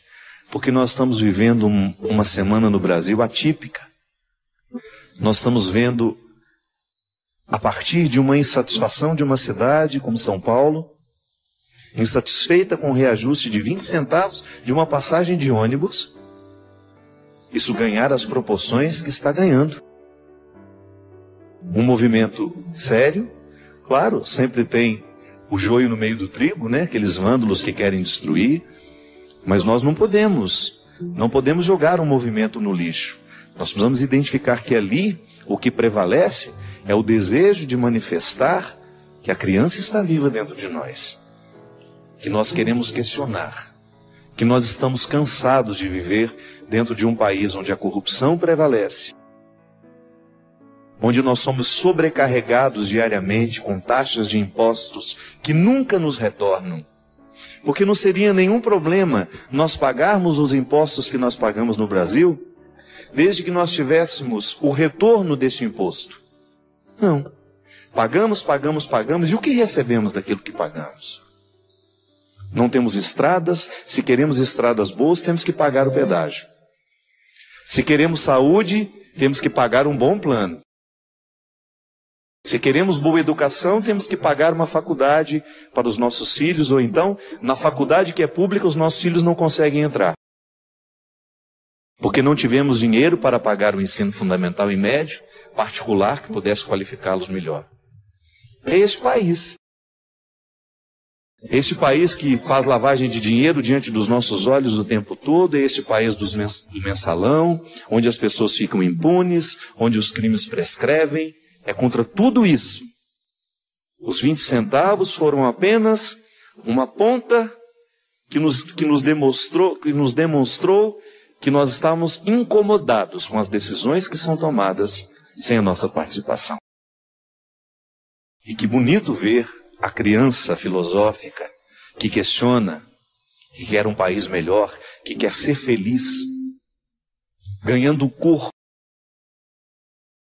Porque nós estamos vivendo uma semana no Brasil atípica. Nós estamos vendo, a partir de uma insatisfação de uma cidade como São Paulo, insatisfeita com o reajuste de 20 centavos de uma passagem de ônibus, isso ganhar as proporções que está ganhando. Um movimento sério, claro, sempre tem o joio no meio do trigo, né? Aqueles vândalos que querem destruir. Mas nós não podemos jogar um movimento no lixo. Nós precisamos identificar que ali o que prevalece é o desejo de manifestar que a criança está viva dentro de nós. Que nós queremos questionar. Que nós estamos cansados de viver dentro de um país onde a corrupção prevalece. Onde nós somos sobrecarregados diariamente com taxas de impostos que nunca nos retornam. Porque não seria nenhum problema nós pagarmos os impostos que nós pagamos no Brasil, desde que nós tivéssemos o retorno deste imposto. Não. Pagamos, e o que recebemos daquilo que pagamos? Não temos estradas, se queremos estradas boas, temos que pagar o pedágio. Se queremos saúde, temos que pagar um bom plano. Se queremos boa educação, temos que pagar uma faculdade para os nossos filhos, ou então, na faculdade que é pública, os nossos filhos não conseguem entrar. Porque não tivemos dinheiro para pagar o ensino fundamental e médio, particular, que pudesse qualificá-los melhor. É esse país. Este país que faz lavagem de dinheiro diante dos nossos olhos o tempo todo, é este país do mensalão, onde as pessoas ficam impunes, onde os crimes prescrevem. É contra tudo isso. Os 20 centavos foram apenas Uma ponta que nos demonstrou que nós estávamos incomodados com as decisões que são tomadas sem a nossa participação. E que bonito ver a criança filosófica que questiona, que quer um país melhor, que quer ser feliz, ganhando corpo,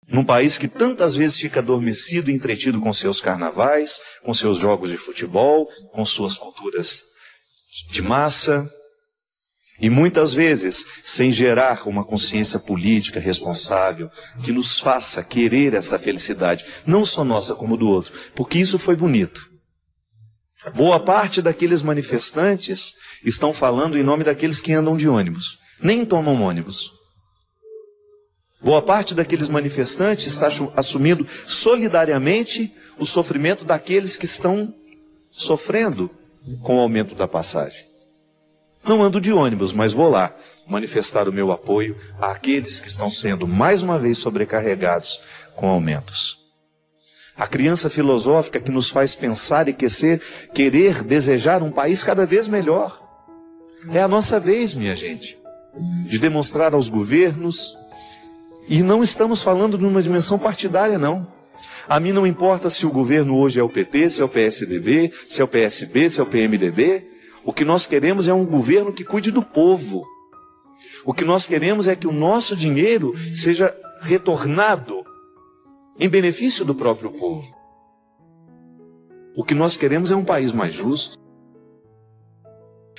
num país que tantas vezes fica adormecido e entretido com seus carnavais, com seus jogos de futebol, com suas culturas de massa, e muitas vezes sem gerar uma consciência política responsável que nos faça querer essa felicidade, não só nossa como do outro, porque isso foi bonito. Boa parte daqueles manifestantes estão falando em nome daqueles que andam de ônibus, nem tomam ônibus. Boa parte daqueles manifestantes está assumindo solidariamente o sofrimento daqueles que estão sofrendo com o aumento da passagem. Não ando de ônibus, mas vou lá manifestar o meu apoio àqueles que estão sendo mais uma vez sobrecarregados com aumentos. A criança filosófica que nos faz pensar e querer desejar um país cada vez melhor. É a nossa vez, minha gente, de demonstrar aos governos, e não estamos falando de uma dimensão partidária, não. A mim não importa se o governo hoje é o PT, se é o PSDB, se é o PSB, se é o PMDB. O que nós queremos é um governo que cuide do povo. O que nós queremos é que o nosso dinheiro seja retornado em benefício do próprio povo. O que nós queremos é um país mais justo.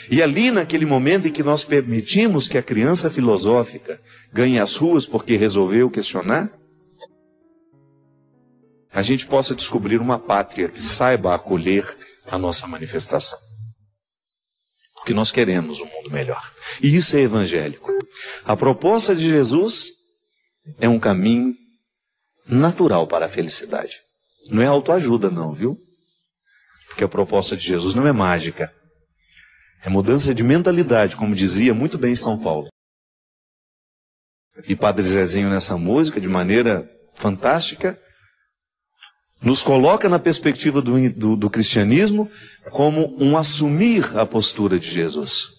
E ali, naquele momento em que nós permitimos que a criança filosófica ganhe as ruas porque resolveu questionar, a gente possa descobrir uma pátria que saiba acolher a nossa manifestação. Porque nós queremos um mundo melhor. E isso é evangélico. A proposta de Jesus é um caminho natural para a felicidade. Não é autoajuda não, viu? Porque a proposta de Jesus não é mágica. É mudança de mentalidade, como dizia muito bem São Paulo. E Padre Zezinho nessa música, de maneira fantástica, nos coloca na perspectiva do cristianismo como um assumir a postura de Jesus.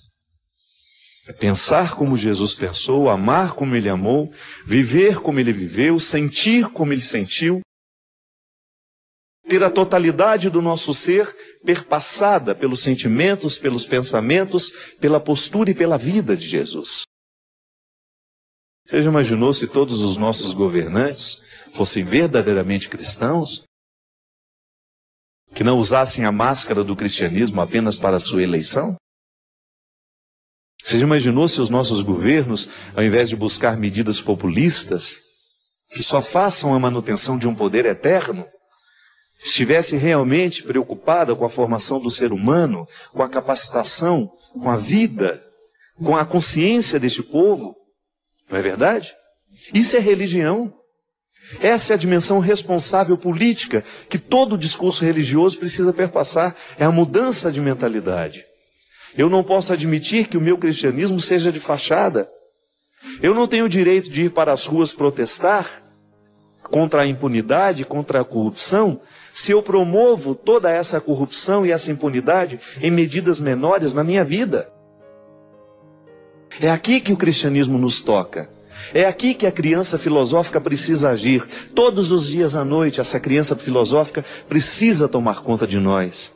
Pensar como Jesus pensou, amar como ele amou, viver como ele viveu, sentir como ele sentiu, ter a totalidade do nosso ser perpassada pelos sentimentos, pelos pensamentos, pela postura e pela vida de Jesus. Você já imaginou se todos os nossos governantes fossem verdadeiramente cristãos? Que não usassem a máscara do cristianismo apenas para a sua eleição? Você já imaginou se os nossos governos, ao invés de buscar medidas populistas, que só façam a manutenção de um poder eterno, estivesse realmente preocupada com a formação do ser humano, com a capacitação, com a vida, com a consciência deste povo? Não é verdade? Isso é religião. Essa é a dimensão responsável política que todo discurso religioso precisa perpassar. É a mudança de mentalidade. Eu não posso admitir que o meu cristianismo seja de fachada. Eu não tenho o direito de ir para as ruas protestar contra a impunidade, contra a corrupção, se eu promovo toda essa corrupção e essa impunidade em medidas menores na minha vida. É aqui que o cristianismo nos toca. É aqui que a criança filosófica precisa agir. Todos os dias à noite, essa criança filosófica precisa tomar conta de nós.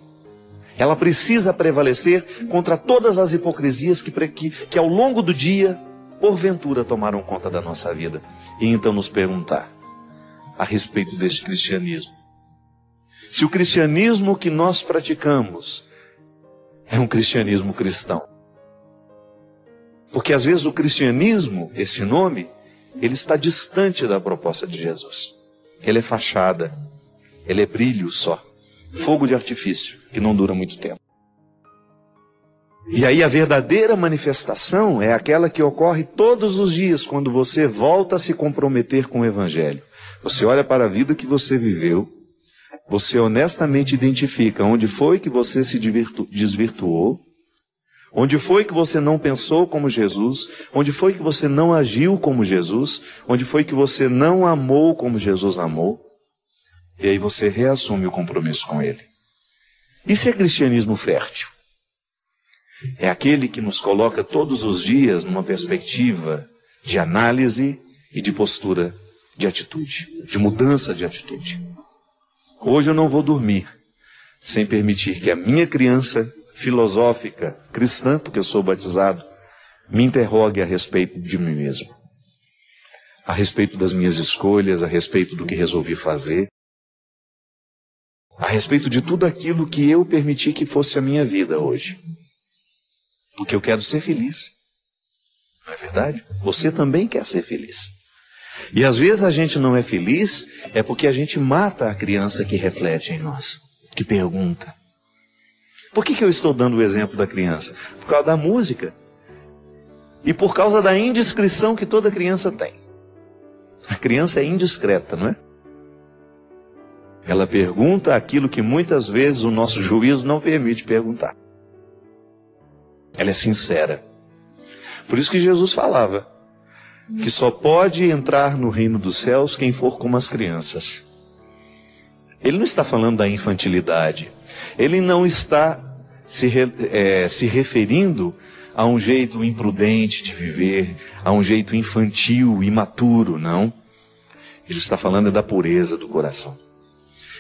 Ela precisa prevalecer contra todas as hipocrisias que ao longo do dia, porventura, tomaram conta da nossa vida. E então nos perguntar a respeito deste cristianismo. Se o cristianismo que nós praticamos é um cristianismo cristão. Porque às vezes o cristianismo, esse nome, ele está distante da proposta de Jesus. Ele é fachada, ele é brilho só, fogo de artifício, que não dura muito tempo. E aí a verdadeira manifestação é aquela que ocorre todos os dias, quando você volta a se comprometer com o Evangelho. Você olha para a vida que você viveu, você honestamente identifica onde foi que você se desvirtuou, onde foi que você não pensou como Jesus, onde foi que você não agiu como Jesus, onde foi que você não amou como Jesus amou, e aí você reassume o compromisso com Ele. Isso é cristianismo fértil. É aquele que nos coloca todos os dias numa perspectiva de análise e de postura de atitude, de mudança de atitude. Hoje eu não vou dormir sem permitir que a minha criança filosófica cristã, porque eu sou batizado, me interrogue a respeito de mim mesmo, a respeito das minhas escolhas, a respeito do que resolvi fazer, a respeito de tudo aquilo que eu permiti que fosse a minha vida hoje. Porque eu quero ser feliz. Não é verdade? Você também quer ser feliz. E às vezes a gente não é feliz é porque a gente mata a criança que reflete em nós, que pergunta. Por que eu estou dando o exemplo da criança? Por causa da música. E por causa da indiscrição que toda criança tem. A criança é indiscreta, não é? Ela pergunta aquilo que muitas vezes o nosso juízo não permite perguntar. Ela é sincera. Por isso que Jesus falava que só pode entrar no reino dos céus quem for como as crianças. Ele não está falando da infantilidade. Ele não está se referindo a um jeito imprudente de viver, a um jeito infantil, imaturo, não. Ele está falando da pureza do coração.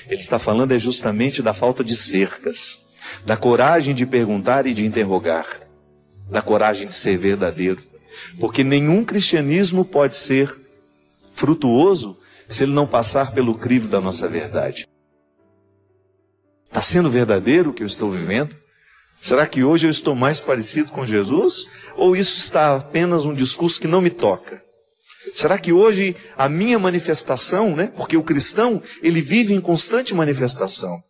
Ele está falando justamente da falta de cercas, da coragem de perguntar e de interrogar, da coragem de ser verdadeiro. Porque nenhum cristianismo pode ser frutuoso se ele não passar pelo crivo da nossa verdade. Está sendo verdadeiro o que eu estou vivendo? Será que hoje eu estou mais parecido com Jesus? Ou isso está apenas um discurso que não me toca? Será que hoje a minha manifestação, né? Porque o cristão, ele vive em constante manifestação.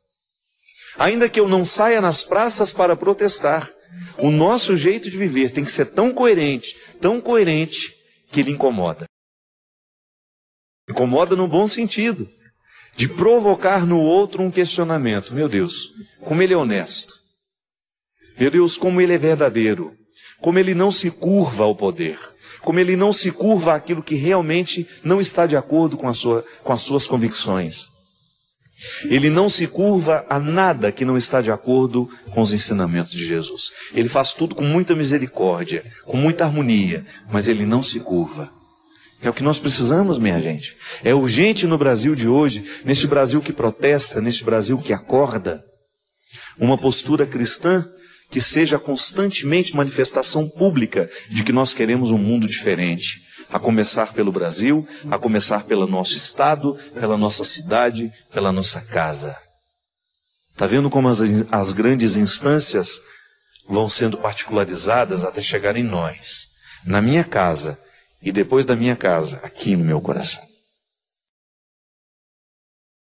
Ainda que eu não saia nas praças para protestar, o nosso jeito de viver tem que ser tão coerente, que ele incomoda. Incomoda no bom sentido, de provocar no outro um questionamento. Meu Deus, como ele é honesto. Meu Deus, como ele é verdadeiro. Como ele não se curva ao poder. Como ele não se curva àquilo que realmente não está de acordo com as suas convicções. Ele não se curva a nada que não está de acordo com os ensinamentos de Jesus. Ele faz tudo com muita misericórdia, com muita harmonia, mas ele não se curva. É o que nós precisamos, minha gente. É urgente no Brasil de hoje, neste Brasil que protesta, neste Brasil que acorda, uma postura cristã que seja constantemente manifestação pública de que nós queremos um mundo diferente. A começar pelo Brasil, a começar pelo nosso estado, pela nossa cidade, pela nossa casa. Está vendo como as grandes instâncias vão sendo particularizadas até chegar em nós, na minha casa e depois da minha casa, aqui no meu coração.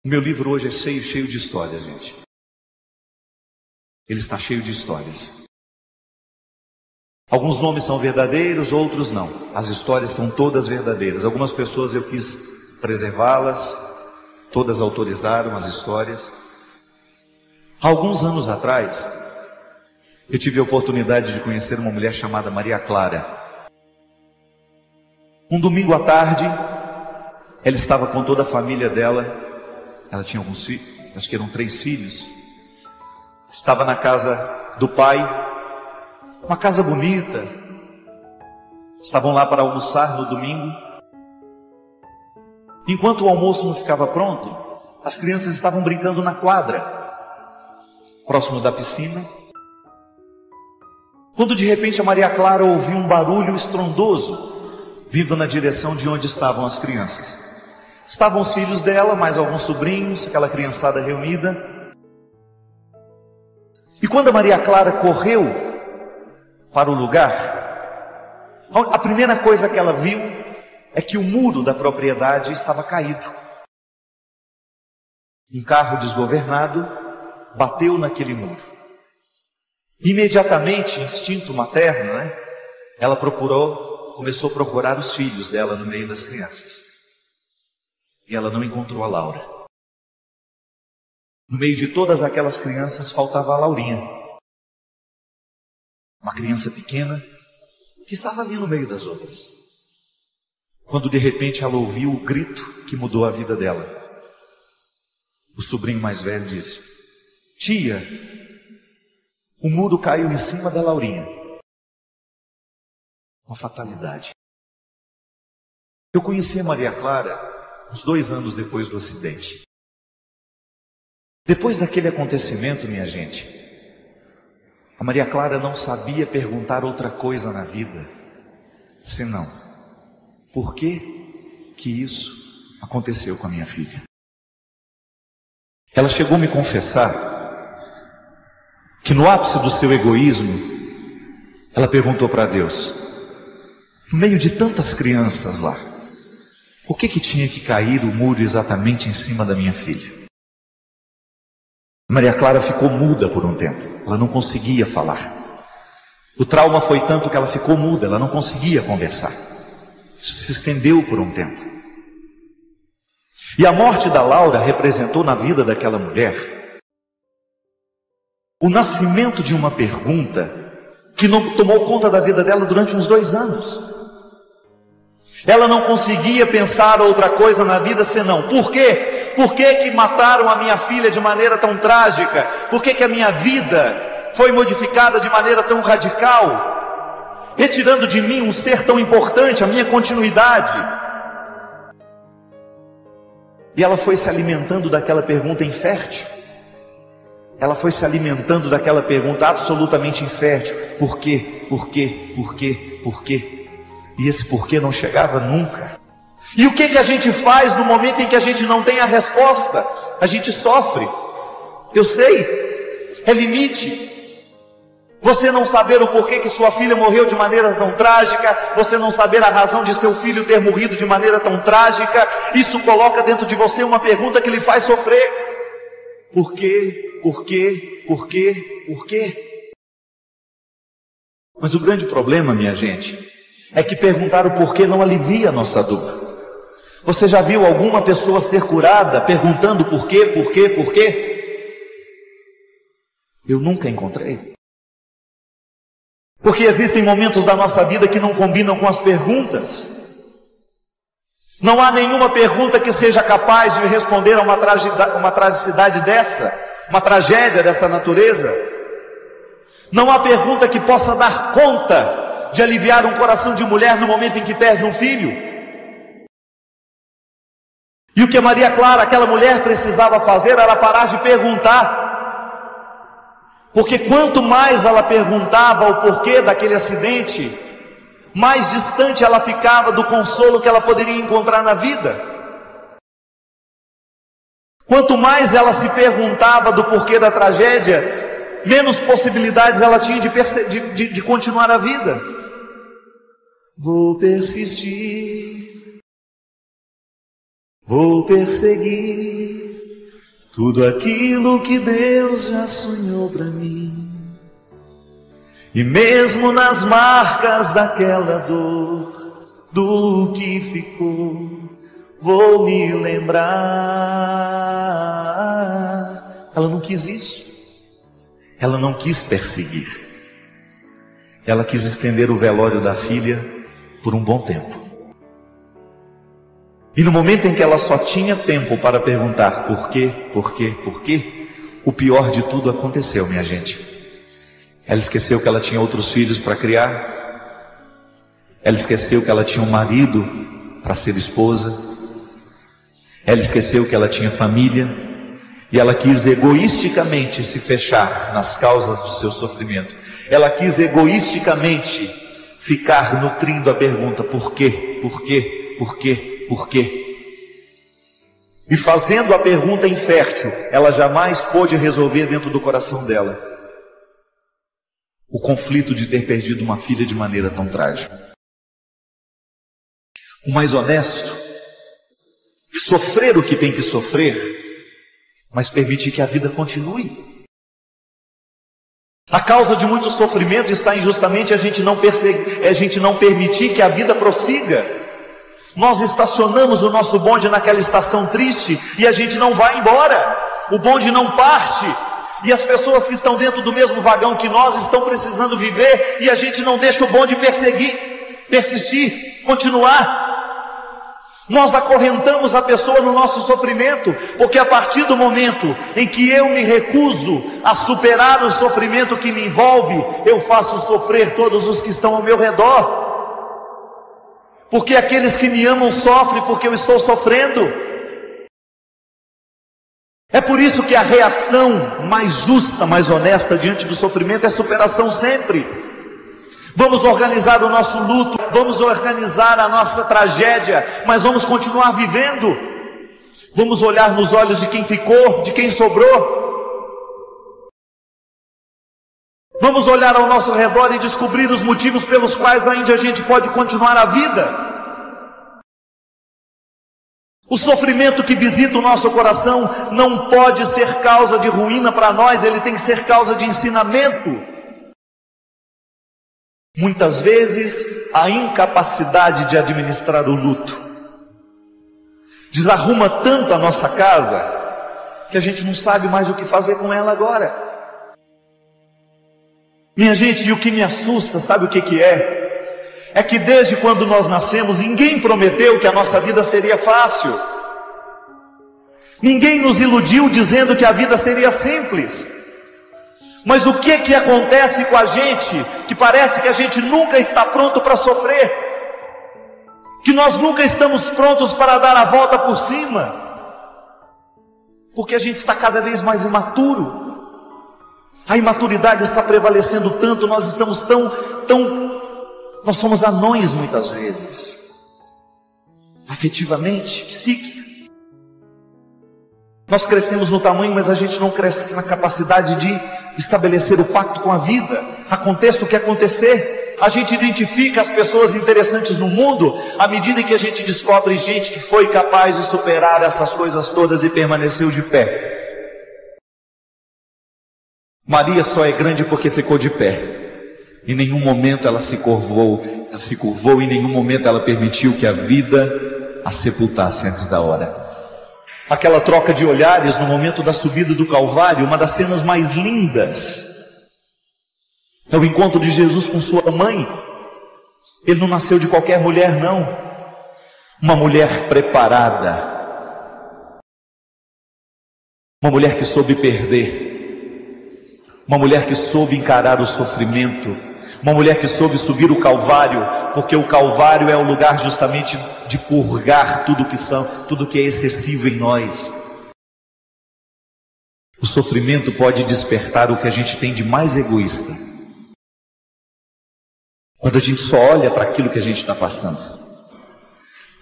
O meu livro hoje é cheio de histórias, gente. Ele está cheio de histórias. Alguns nomes são verdadeiros, outros não. As histórias são todas verdadeiras. Algumas pessoas eu quis preservá-las, todas autorizaram as histórias. Há alguns anos atrás, eu tive a oportunidade de conhecer uma mulher chamada Maria Clara. Um domingo à tarde, ela estava com toda a família dela. Ela tinha alguns filhos, acho que eram 3 filhos. Estava na casa do pai, uma casa bonita. Estavam lá para almoçar no domingo. Enquanto o almoço não ficava pronto, as crianças estavam brincando na quadra, próximo da piscina. Quando de repente a Maria Clara ouviu um barulho estrondoso, vindo na direção de onde estavam as crianças. Estavam os filhos dela, mais alguns sobrinhos, aquela criançada reunida. E quando a Maria Clara correu para o lugar, a primeira coisa que ela viu é que o muro da propriedade estava caído. Um carro desgovernado bateu naquele muro. Imediatamente, instinto materno, né? Ela começou a procurar os filhos dela no meio das crianças. E ela não encontrou a Laura. No meio de todas aquelas crianças faltava a Laurinha. Uma criança pequena que estava ali no meio das outras. Quando de repente ela ouviu o grito que mudou a vida dela. O sobrinho mais velho disse: tia, o muro caiu em cima da Laurinha. Uma fatalidade. Eu conheci a Maria Clara uns 2 anos depois do acidente. Depois daquele acontecimento, minha gente, a Maria Clara não sabia perguntar outra coisa na vida, senão, por que isso aconteceu com a minha filha? Ela chegou a me confessar que no ápice do seu egoísmo, ela perguntou para Deus, no meio de tantas crianças lá, por que tinha que cair o muro exatamente em cima da minha filha? Maria Clara ficou muda por um tempo, ela não conseguia falar. O trauma foi tanto que ela ficou muda, ela não conseguia conversar. Isso se estendeu por um tempo. E a morte da Laura representou na vida daquela mulher o nascimento de uma pergunta que não tomou conta da vida dela durante uns 2 anos. Ela não conseguia pensar outra coisa na vida senão, por quê? Por que mataram a minha filha de maneira tão trágica? Por que a minha vida foi modificada de maneira tão radical? Retirando de mim um ser tão importante, a minha continuidade. E ela foi se alimentando daquela pergunta infértil. Ela foi se alimentando daquela pergunta absolutamente infértil. Por quê? Por quê? Por quê? Por quê? E esse porquê não chegava nunca. E o que a gente faz no momento em que a gente não tem a resposta? A gente sofre. Eu sei, é limite. Você não saber o porquê que sua filha morreu de maneira tão trágica, você não saber a razão de seu filho ter morrido de maneira tão trágica, isso coloca dentro de você uma pergunta que lhe faz sofrer. Por quê? Por quê? Por quê? Por quê? Mas o grande problema, minha gente, é que perguntar o porquê não alivia a nossa dor. Você já viu alguma pessoa ser curada perguntando por quê, por quê, por quê? Eu nunca encontrei. Porque existem momentos da nossa vida que não combinam com as perguntas. Não há nenhuma pergunta que seja capaz de responder a uma tragicidade dessa, uma tragédia dessa natureza. Não há pergunta que possa dar conta de aliviar um coração de mulher no momento em que perde um filho. E o que a Maria Clara, aquela mulher, precisava fazer era parar de perguntar. Porque quanto mais ela perguntava o porquê daquele acidente, mais distante ela ficava do consolo que ela poderia encontrar na vida. Quanto mais ela se perguntava do porquê da tragédia, menos possibilidades ela tinha de continuar a vida. Vou persistir, vou perseguir tudo aquilo que Deus já sonhou para mim. E mesmo nas marcas daquela dor, do que ficou, vou me lembrar. Ela não quis isso. Ela não quis perseguir. Ela quis estender o velório da filha por um bom tempo. E no momento em que ela só tinha tempo para perguntar por quê, por quê, por quê, o pior de tudo aconteceu, minha gente. Ela esqueceu que ela tinha outros filhos para criar. Ela esqueceu que ela tinha um marido para ser esposa. Ela esqueceu que ela tinha família. E ela quis egoisticamente se fechar nas causas do seu sofrimento. Ela quis egoisticamente ficar nutrindo a pergunta por quê, por quê, por quê, por quê. E fazendo a pergunta infértil, ela jamais pôde resolver dentro do coração dela o conflito de ter perdido uma filha de maneira tão trágica. O mais honesto, sofrer o que tem que sofrer, mas permitir que a vida continue. A causa de muito sofrimento está em justamente a gente não permitir que a vida prossiga. Nós estacionamos o nosso bonde naquela estação triste e a gente não vai embora. O bonde não parte. E as pessoas que estão dentro do mesmo vagão que nós estão precisando viver e a gente não deixa o bonde persistir, continuar. Nós acorrentamos a pessoa no nosso sofrimento, porque a partir do momento em que eu me recuso a superar o sofrimento que me envolve, eu faço sofrer todos os que estão ao meu redor. Porque aqueles que me amam sofrem porque eu estou sofrendo. É por isso que a reação mais justa, mais honesta diante do sofrimento é superação sempre. Vamos organizar o nosso luto, vamos organizar a nossa tragédia, mas vamos continuar vivendo. Vamos olhar nos olhos de quem ficou, de quem sobrou. Vamos olhar ao nosso redor e descobrir os motivos pelos quais ainda a gente pode continuar a vida. O sofrimento que visita o nosso coração não pode ser causa de ruína para nós, ele tem que ser causa de ensinamento. Muitas vezes, a incapacidade de administrar o luto desarruma tanto a nossa casa que a gente não sabe mais o que fazer com ela agora. Minha gente, e o que me assusta, sabe o que é? É que desde quando nós nascemos, ninguém prometeu que a nossa vida seria fácil. Ninguém nos iludiu dizendo que a vida seria simples. Mas o que acontece com a gente, que parece que a gente nunca está pronto para sofrer, que nós nunca estamos prontos para dar a volta por cima, porque a gente está cada vez mais imaturo, a imaturidade está prevalecendo tanto, nós estamos nós somos anões muitas vezes, afetivamente, psíquica. Nós crescemos no tamanho, mas a gente não cresce na capacidade de estabelecer o pacto com a vida. Aconteça o que acontecer, a gente identifica as pessoas interessantes no mundo à medida que a gente descobre gente que foi capaz de superar essas coisas todas e permaneceu de pé. Maria só é grande porque ficou de pé. Em nenhum momento ela se curvou, em nenhum momento ela permitiu que a vida a sepultasse antes da hora. Aquela troca de olhares no momento da subida do Calvário, uma das cenas mais lindas, é o encontro de Jesus com sua mãe. Ele não nasceu de qualquer mulher, não. Uma mulher preparada, uma mulher que soube perder, uma mulher que soube encarar o sofrimento, uma mulher que soube subir o Calvário, porque o Calvário é o lugar justamente de purgar tudo que é excessivo em nós. O sofrimento pode despertar o que a gente tem de mais egoísta, quando a gente só olha para aquilo que a gente está passando.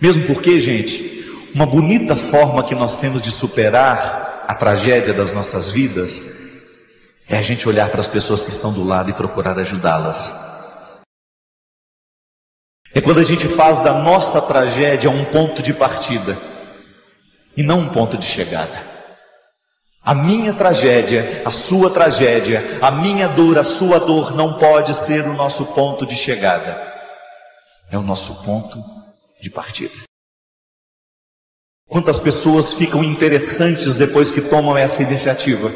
Mesmo porque, gente, uma bonita forma que nós temos de superar a tragédia das nossas vidas é a gente olhar para as pessoas que estão do lado e procurar ajudá-las. É quando a gente faz da nossa tragédia um ponto de partida e não um ponto de chegada. A minha tragédia, a sua tragédia, a minha dor, a sua dor não pode ser o nosso ponto de chegada. É o nosso ponto de partida. Quantas pessoas ficam interessantes depois que tomam essa iniciativa?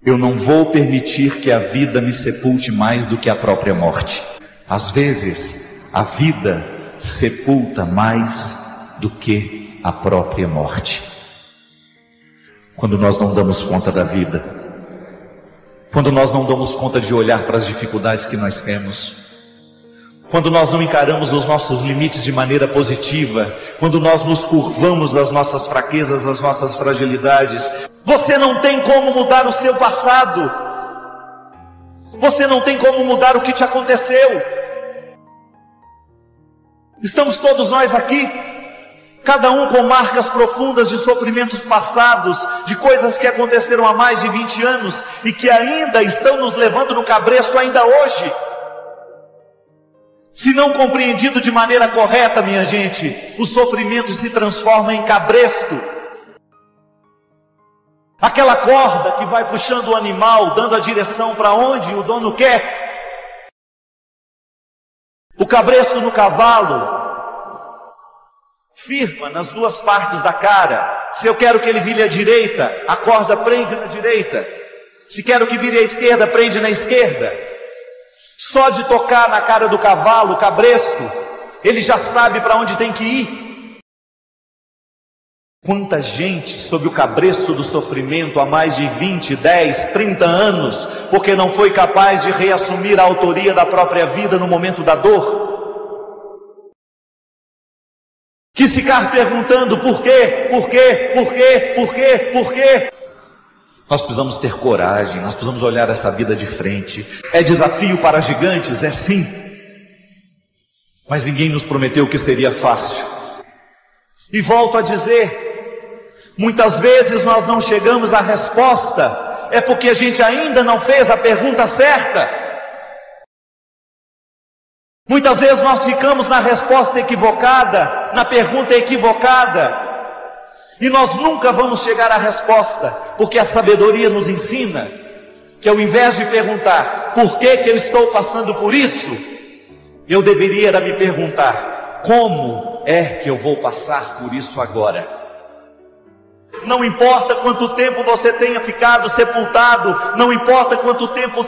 Eu não vou permitir que a vida me sepulte mais do que a própria morte. Às vezes, a vida sepulta mais do que a própria morte. Quando nós não damos conta da vida, quando nós não damos conta de olhar para as dificuldades que nós temos, quando nós não encaramos os nossos limites de maneira positiva, quando nós nos curvamos das nossas fraquezas, das nossas fragilidades, você não tem como mudar o seu passado, você não tem como mudar o que te aconteceu. Estamos todos nós aqui, cada um com marcas profundas de sofrimentos passados, de coisas que aconteceram há mais de 20 anos e que ainda estão nos levando no cabresto ainda hoje. Se não compreendido de maneira correta, minha gente, o sofrimento se transforma em cabresto. Aquela corda que vai puxando o animal, dando a direção para onde o dono quer. O cabresto no cavalo firma nas duas partes da cara. Se eu quero que ele vire à direita, a corda prende na direita. Se quero que vire à esquerda, prende na esquerda. Só de tocar na cara do cavalo, o cabresto, ele já sabe para onde tem que ir. Quanta gente sob o cabresto do sofrimento há mais de 20, 10, 30 anos, porque não foi capaz de reassumir a autoria da própria vida no momento da dor. Quis ficar perguntando por quê, por quê, por quê, por quê, por quê. Nós precisamos ter coragem, nós precisamos olhar essa vida de frente. É desafio para gigantes? É sim. Mas ninguém nos prometeu que seria fácil. E volto a dizer, muitas vezes nós não chegamos à resposta, é porque a gente ainda não fez a pergunta certa. Muitas vezes nós ficamos na resposta equivocada, na pergunta equivocada, e nós nunca vamos chegar à resposta, porque a sabedoria nos ensina que ao invés de perguntar por que eu estou passando por isso, eu deveria me perguntar como é que eu vou passar por isso agora. Não importa quanto tempo você tenha ficado sepultado, não importa quanto tempo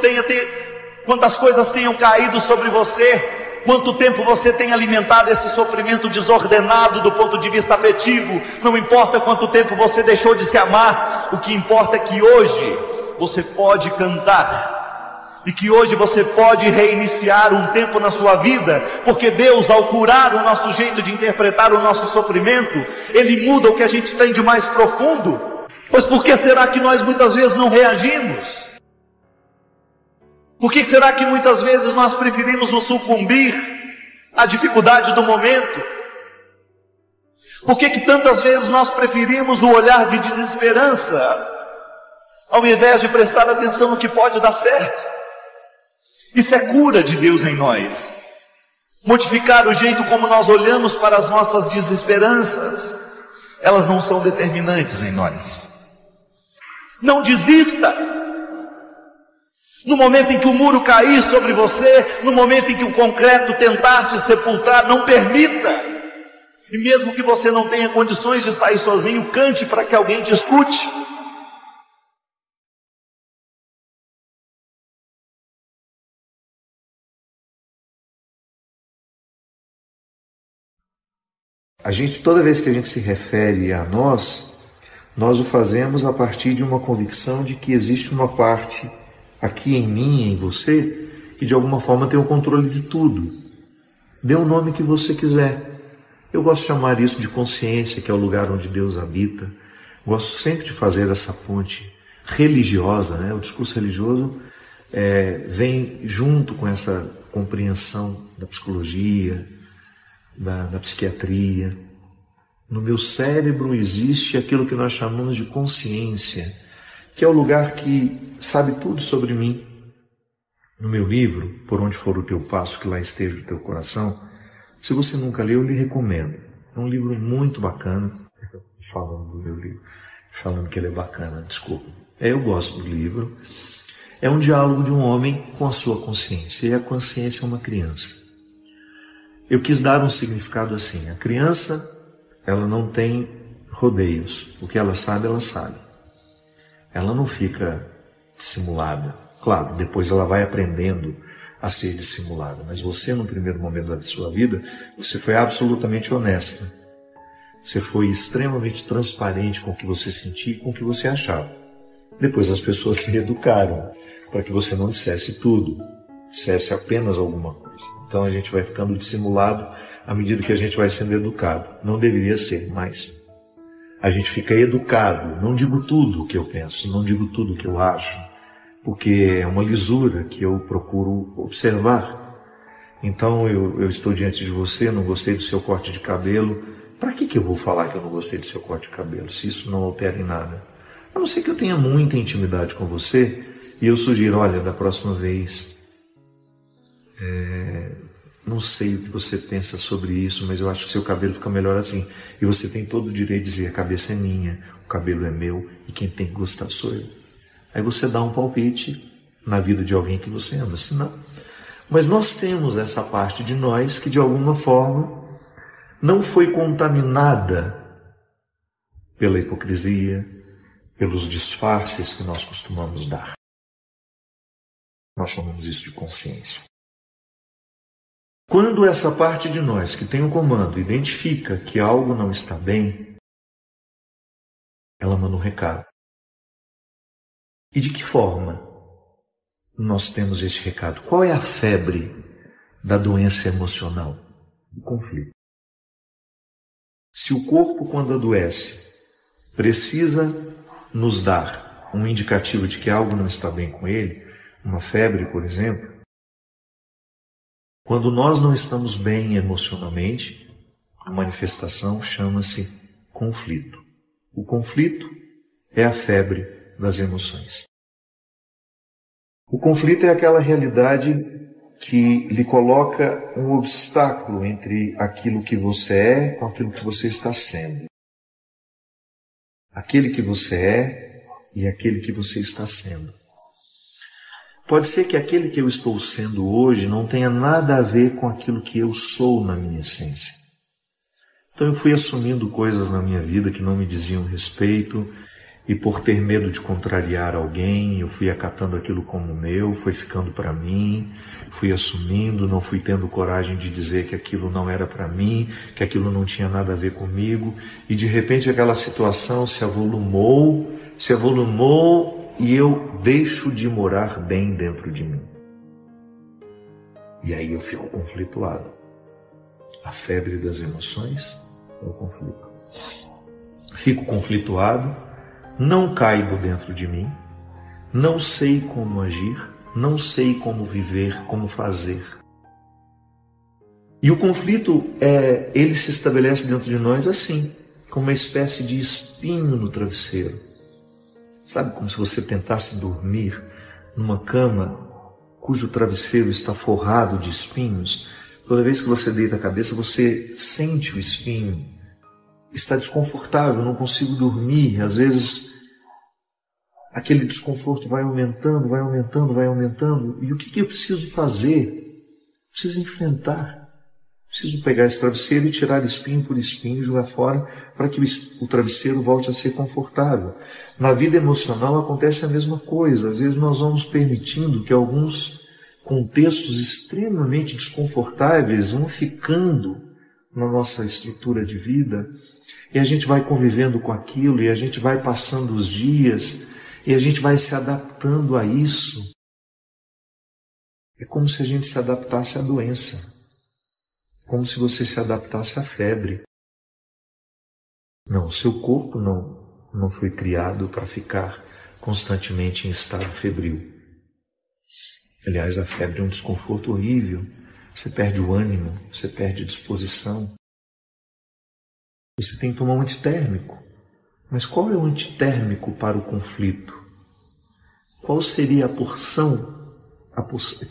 quantas coisas tenham caído sobre você, quanto tempo você tem alimentado esse sofrimento desordenado do ponto de vista afetivo, não importa quanto tempo você deixou de se amar, o que importa é que hoje você pode cantar, e que hoje você pode reiniciar um tempo na sua vida, porque Deus, ao curar o nosso jeito de interpretar o nosso sofrimento, Ele muda o que a gente tem de mais profundo. Pois por que será que nós muitas vezes não reagimos? Por que será que muitas vezes nós preferimos nos sucumbir à dificuldade do momento? Por que tantas vezes nós preferimos o olhar de desesperança, ao invés de prestar atenção no que pode dar certo? Isso é cura de Deus em nós. Modificar o jeito como nós olhamos para as nossas desesperanças, elas não são determinantes em nós. Não desista. No momento em que o muro cair sobre você, no momento em que o concreto tentar te sepultar, não permita. E mesmo que você não tenha condições de sair sozinho, cante para que alguém te escute. Toda vez que a gente se refere a nós o fazemos a partir de uma convicção de que existe uma parte aqui em mim, em você, que de alguma forma tem o controle de tudo. Dê o nome que você quiser. Eu gosto de chamar isso de consciência, que é o lugar onde Deus habita. Gosto sempre de fazer essa ponte religiosa, né? O discurso religioso vem junto com essa compreensão da psicologia, da psiquiatria. No meu cérebro existe aquilo que nós chamamos de consciência, que é o lugar que sabe tudo sobre mim. No meu livro, Por Onde For o Teu Passo, que lá esteja o teu coração, se você nunca leu, eu lhe recomendo. É um livro muito bacana. Falando do meu livro, falando que ele é bacana, desculpa. Eu gosto do livro. É um diálogo de um homem com a sua consciência, e a consciência é uma criança. Eu quis dar um significado assim: a criança, ela não tem rodeios, o que ela sabe, ela sabe. Ela não fica dissimulada. Claro, depois ela vai aprendendo a ser dissimulada, mas você, no primeiro momento da sua vida, você foi absolutamente honesta. Você foi extremamente transparente com o que você sentia e com o que você achava. Depois as pessoas lhe educaram para que você não dissesse tudo, dissesse apenas alguma coisa. Então a gente vai ficando dissimulado à medida que a gente vai sendo educado. Não deveria ser, mas a gente fica educado. Não digo tudo o que eu penso, não digo tudo o que eu acho, porque é uma lisura que eu procuro observar. Então eu estou diante de você, não gostei do seu corte de cabelo. Para que eu vou falar que eu não gostei do seu corte de cabelo, se isso não altera em nada? A não ser que eu tenha muita intimidade com você e eu sugiro, olha, da próxima vez, não sei o que você pensa sobre isso, mas eu acho que seu cabelo fica melhor assim. E você tem todo o direito de dizer: a cabeça é minha, o cabelo é meu, e quem tem que gostar sou eu. Aí você dá um palpite na vida de alguém que você ama, se não. Mas nós temos essa parte de nós que de alguma forma não foi contaminada pela hipocrisia, pelos disfarces que nós costumamos dar. Nós chamamos isso de consciência. Quando essa parte de nós que tem o comando identifica que algo não está bem, Ela manda um recado. E de que forma nós temos esse recado? Qual é a febre da doença emocional? O conflito. Se o corpo, quando adoece, precisa nos dar um indicativo de que algo não está bem com ele, uma febre, por exemplo, quando nós não estamos bem emocionalmente, a manifestação chama-se conflito. O conflito é a febre das emoções. O conflito é aquela realidade que lhe coloca um obstáculo entre aquilo que você é com aquilo que você está sendo. Aquele que você é e aquele que você está sendo. Pode ser que aquele que eu estou sendo hoje não tenha nada a ver com aquilo que eu sou na minha essência. Então eu fui assumindo coisas na minha vida que não me diziam respeito, e por ter medo de contrariar alguém, eu fui acatando aquilo como meu, foi ficando para mim, fui assumindo, não fui tendo coragem de dizer que aquilo não era para mim, que aquilo não tinha nada a ver comigo, e de repente aquela situação se avolumou, e eu deixo de morar bem dentro de mim. E aí eu fico conflituado. A febre das emoções é o conflito. Fico conflituado, não caibo dentro de mim, não sei como agir, não sei como viver, como fazer. E o conflito, ele se estabelece dentro de nós assim, como uma espécie de espinho no travesseiro. Sabe, como se você tentasse dormir numa cama cujo travesseiro está forrado de espinhos. Toda vez que você deita a cabeça, você sente o espinho. Está desconfortável, não consigo dormir. Às vezes, aquele desconforto vai aumentando. E o que eu preciso fazer? Preciso enfrentar. Preciso pegar esse travesseiro e tirar espinho por espinho, jogar fora, para que o travesseiro volte a ser confortável. Na vida emocional acontece a mesma coisa. Às vezes nós vamos permitindo que alguns contextos extremamente desconfortáveis vão ficando na nossa estrutura de vida, e a gente vai convivendo com aquilo, e a gente vai passando os dias, e a gente vai se adaptando a isso. É como se a gente se adaptasse à doença. Como se você se adaptasse à febre. Não, o seu corpo não foi criado para ficar constantemente em estado febril. Aliás, a febre é um desconforto horrível. Você perde o ânimo, você perde a disposição. Você tem que tomar um antitérmico. Mas qual é o antitérmico para o conflito? Qual seria a porção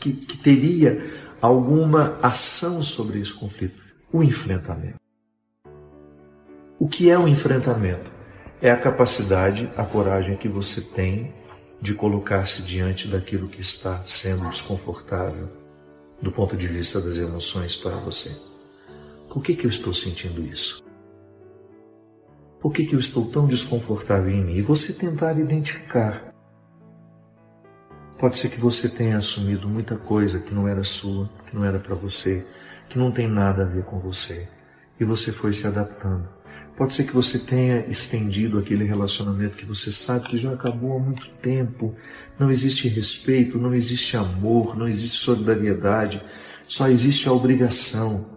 que teria alguma ação sobre esse conflito? O enfrentamento. O que é o enfrentamento? É a capacidade, a coragem que você tem de colocar-se diante daquilo que está sendo desconfortável do ponto de vista das emoções para você. Por que eu estou sentindo isso? Por que eu estou tão desconfortável em mim? E você tentar identificar. Pode ser que você tenha assumido muita coisa que não era sua, que não era para você, que não tem nada a ver com você, e você foi se adaptando. Pode ser que você tenha estendido aquele relacionamento que você sabe que já acabou há muito tempo. Não existe respeito, não existe amor, não existe solidariedade, só existe a obrigação.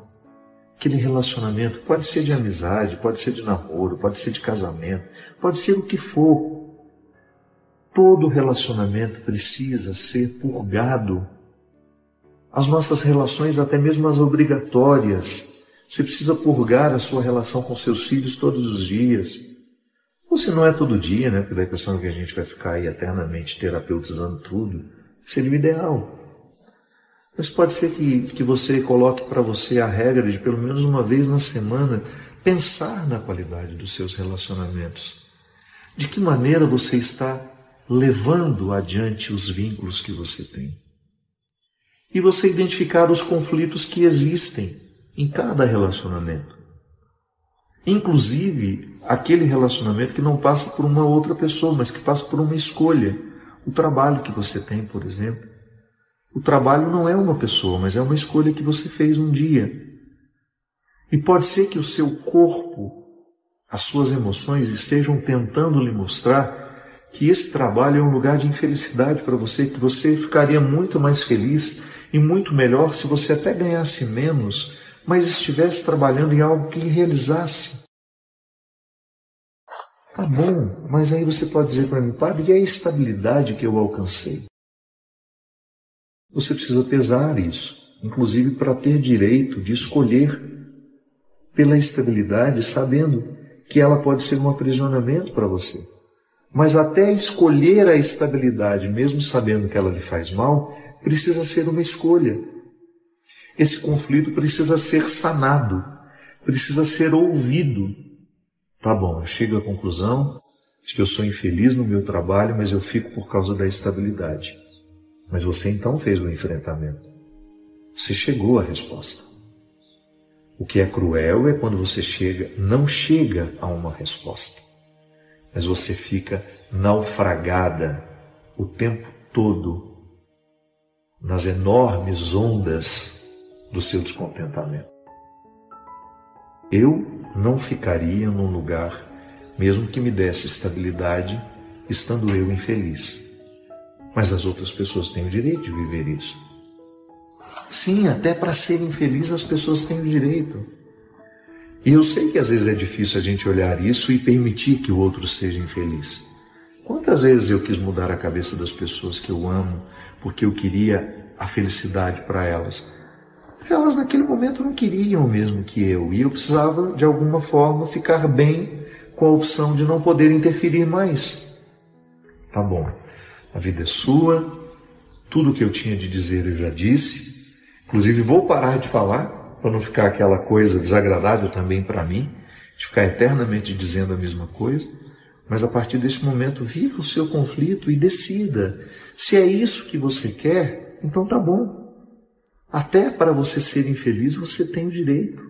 Aquele relacionamento pode ser de amizade, pode ser de namoro, pode ser de casamento, pode ser o que for. Todo relacionamento precisa ser purgado. As nossas relações, até mesmo as obrigatórias, você precisa purgar a sua relação com seus filhos todos os dias. Ou se não é todo dia, né? Porque dá a impressão que a gente vai ficar aí eternamente terapeutizando tudo. Seria o ideal. Mas pode ser que você coloque para você a regra de pelo menos uma vez na semana pensar na qualidade dos seus relacionamentos. De que maneira você está levando adiante os vínculos que você tem. E você identificar os conflitos que existem em cada relacionamento. Inclusive, aquele relacionamento que não passa por uma outra pessoa, mas que passa por uma escolha. O trabalho que você tem, por exemplo. O trabalho não é uma pessoa, mas é uma escolha que você fez um dia. E pode ser que o seu corpo as suas emoções estejam tentando lhe mostrar que esse trabalho é um lugar de infelicidade para você, que você ficaria muito mais feliz e muito melhor se você até ganhasse menos, mas estivesse trabalhando em algo que lhe realizasse. Tá bom, mas aí você pode dizer para mim, padre, e a estabilidade que eu alcancei? Você precisa pesar isso, inclusive para ter direito de escolher pela estabilidade, sabendo que ela pode ser um aprisionamento para você. Mas até escolher a estabilidade, mesmo sabendo que ela lhe faz mal, precisa ser uma escolha. Esse conflito precisa ser sanado, precisa ser ouvido. Tá bom, eu chego à conclusão de que eu sou infeliz no meu trabalho, mas eu fico por causa da estabilidade. Mas você então fez o enfrentamento. Você chegou à resposta. O que é cruel é quando você não chega a uma resposta, mas você fica naufragada o tempo todo nas enormes ondas do seu descontentamento. Eu não ficaria num lugar, mesmo que me desse estabilidade, estando eu infeliz. Mas as outras pessoas têm o direito de viver isso. Sim, até para ser infeliz as pessoas têm o direito. E eu sei que às vezes é difícil a gente olhar isso e permitir que o outro seja infeliz. Quantas vezes eu quis mudar a cabeça das pessoas que eu amo, porque eu queria a felicidade para elas. Porque elas naquele momento não queriam o mesmo que eu, e eu precisava de alguma forma ficar bem com a opção de não poder interferir mais. Tá bom, a vida é sua, tudo o que eu tinha de dizer eu já disse, inclusive vou parar de falar, para não ficar aquela coisa desagradável também para mim, de ficar eternamente dizendo a mesma coisa, mas a partir deste momento viva o seu conflito e decida. Se é isso que você quer, então tá bom. Até para você ser infeliz você tem o direito.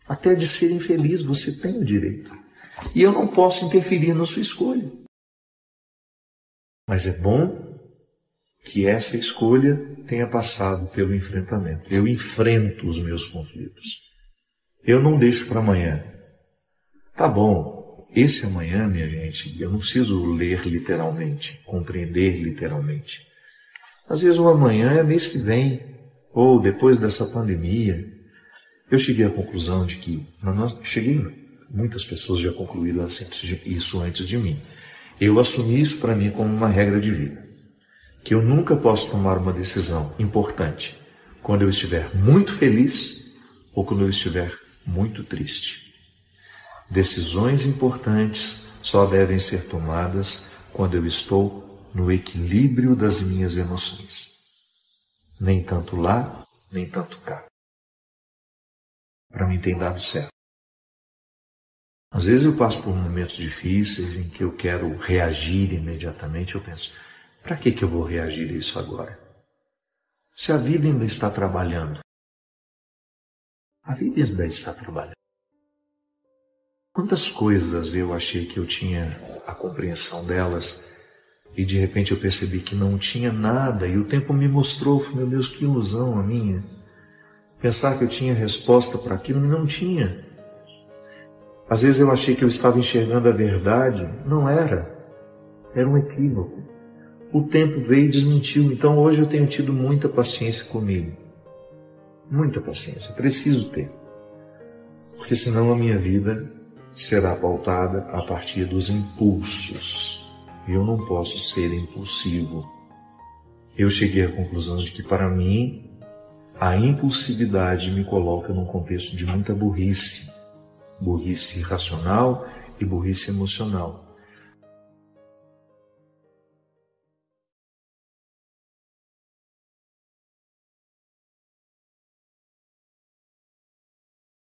Até de ser infeliz você tem o direito. E eu não posso interferir na sua escolha. Mas é bom que essa escolha tenha passado pelo enfrentamento. Eu enfrento os meus conflitos. Eu não deixo para amanhã. Tá bom, esse amanhã, minha gente, eu não preciso ler literalmente, compreender literalmente. Às vezes o amanhã é mês que vem, ou depois dessa pandemia. Eu cheguei à conclusão de que, muitas pessoas já concluíram isso antes de mim. Eu assumi isso para mim como uma regra de vida. Que eu nunca posso tomar uma decisão importante quando eu estiver muito feliz ou quando eu estiver muito triste. Decisões importantes só devem ser tomadas quando eu estou no equilíbrio das minhas emoções. Nem tanto lá, nem tanto cá. Para mim tem dado certo. Às vezes eu passo por momentos difíceis em que eu quero reagir imediatamente. Eu penso, para que eu vou reagir a isso agora? Se a vida ainda está trabalhando. A vida ainda está trabalhando. Quantas coisas eu achei que eu tinha a compreensão delas e de repente eu percebi que não tinha nada e o tempo me mostrou, meu Deus, que ilusão a minha. Pensar que eu tinha resposta para aquilo e não tinha. Às vezes eu achei que eu estava enxergando a verdade, não era. Era um equívoco. O tempo veio e desmentiu, então hoje eu tenho tido muita paciência comigo. Muita paciência, preciso ter. Porque senão a minha vida será pautada a partir dos impulsos. E eu não posso ser impulsivo. Eu cheguei à conclusão de que para mim a impulsividade me coloca num contexto de muita burrice. Burrice racional e burrice emocional.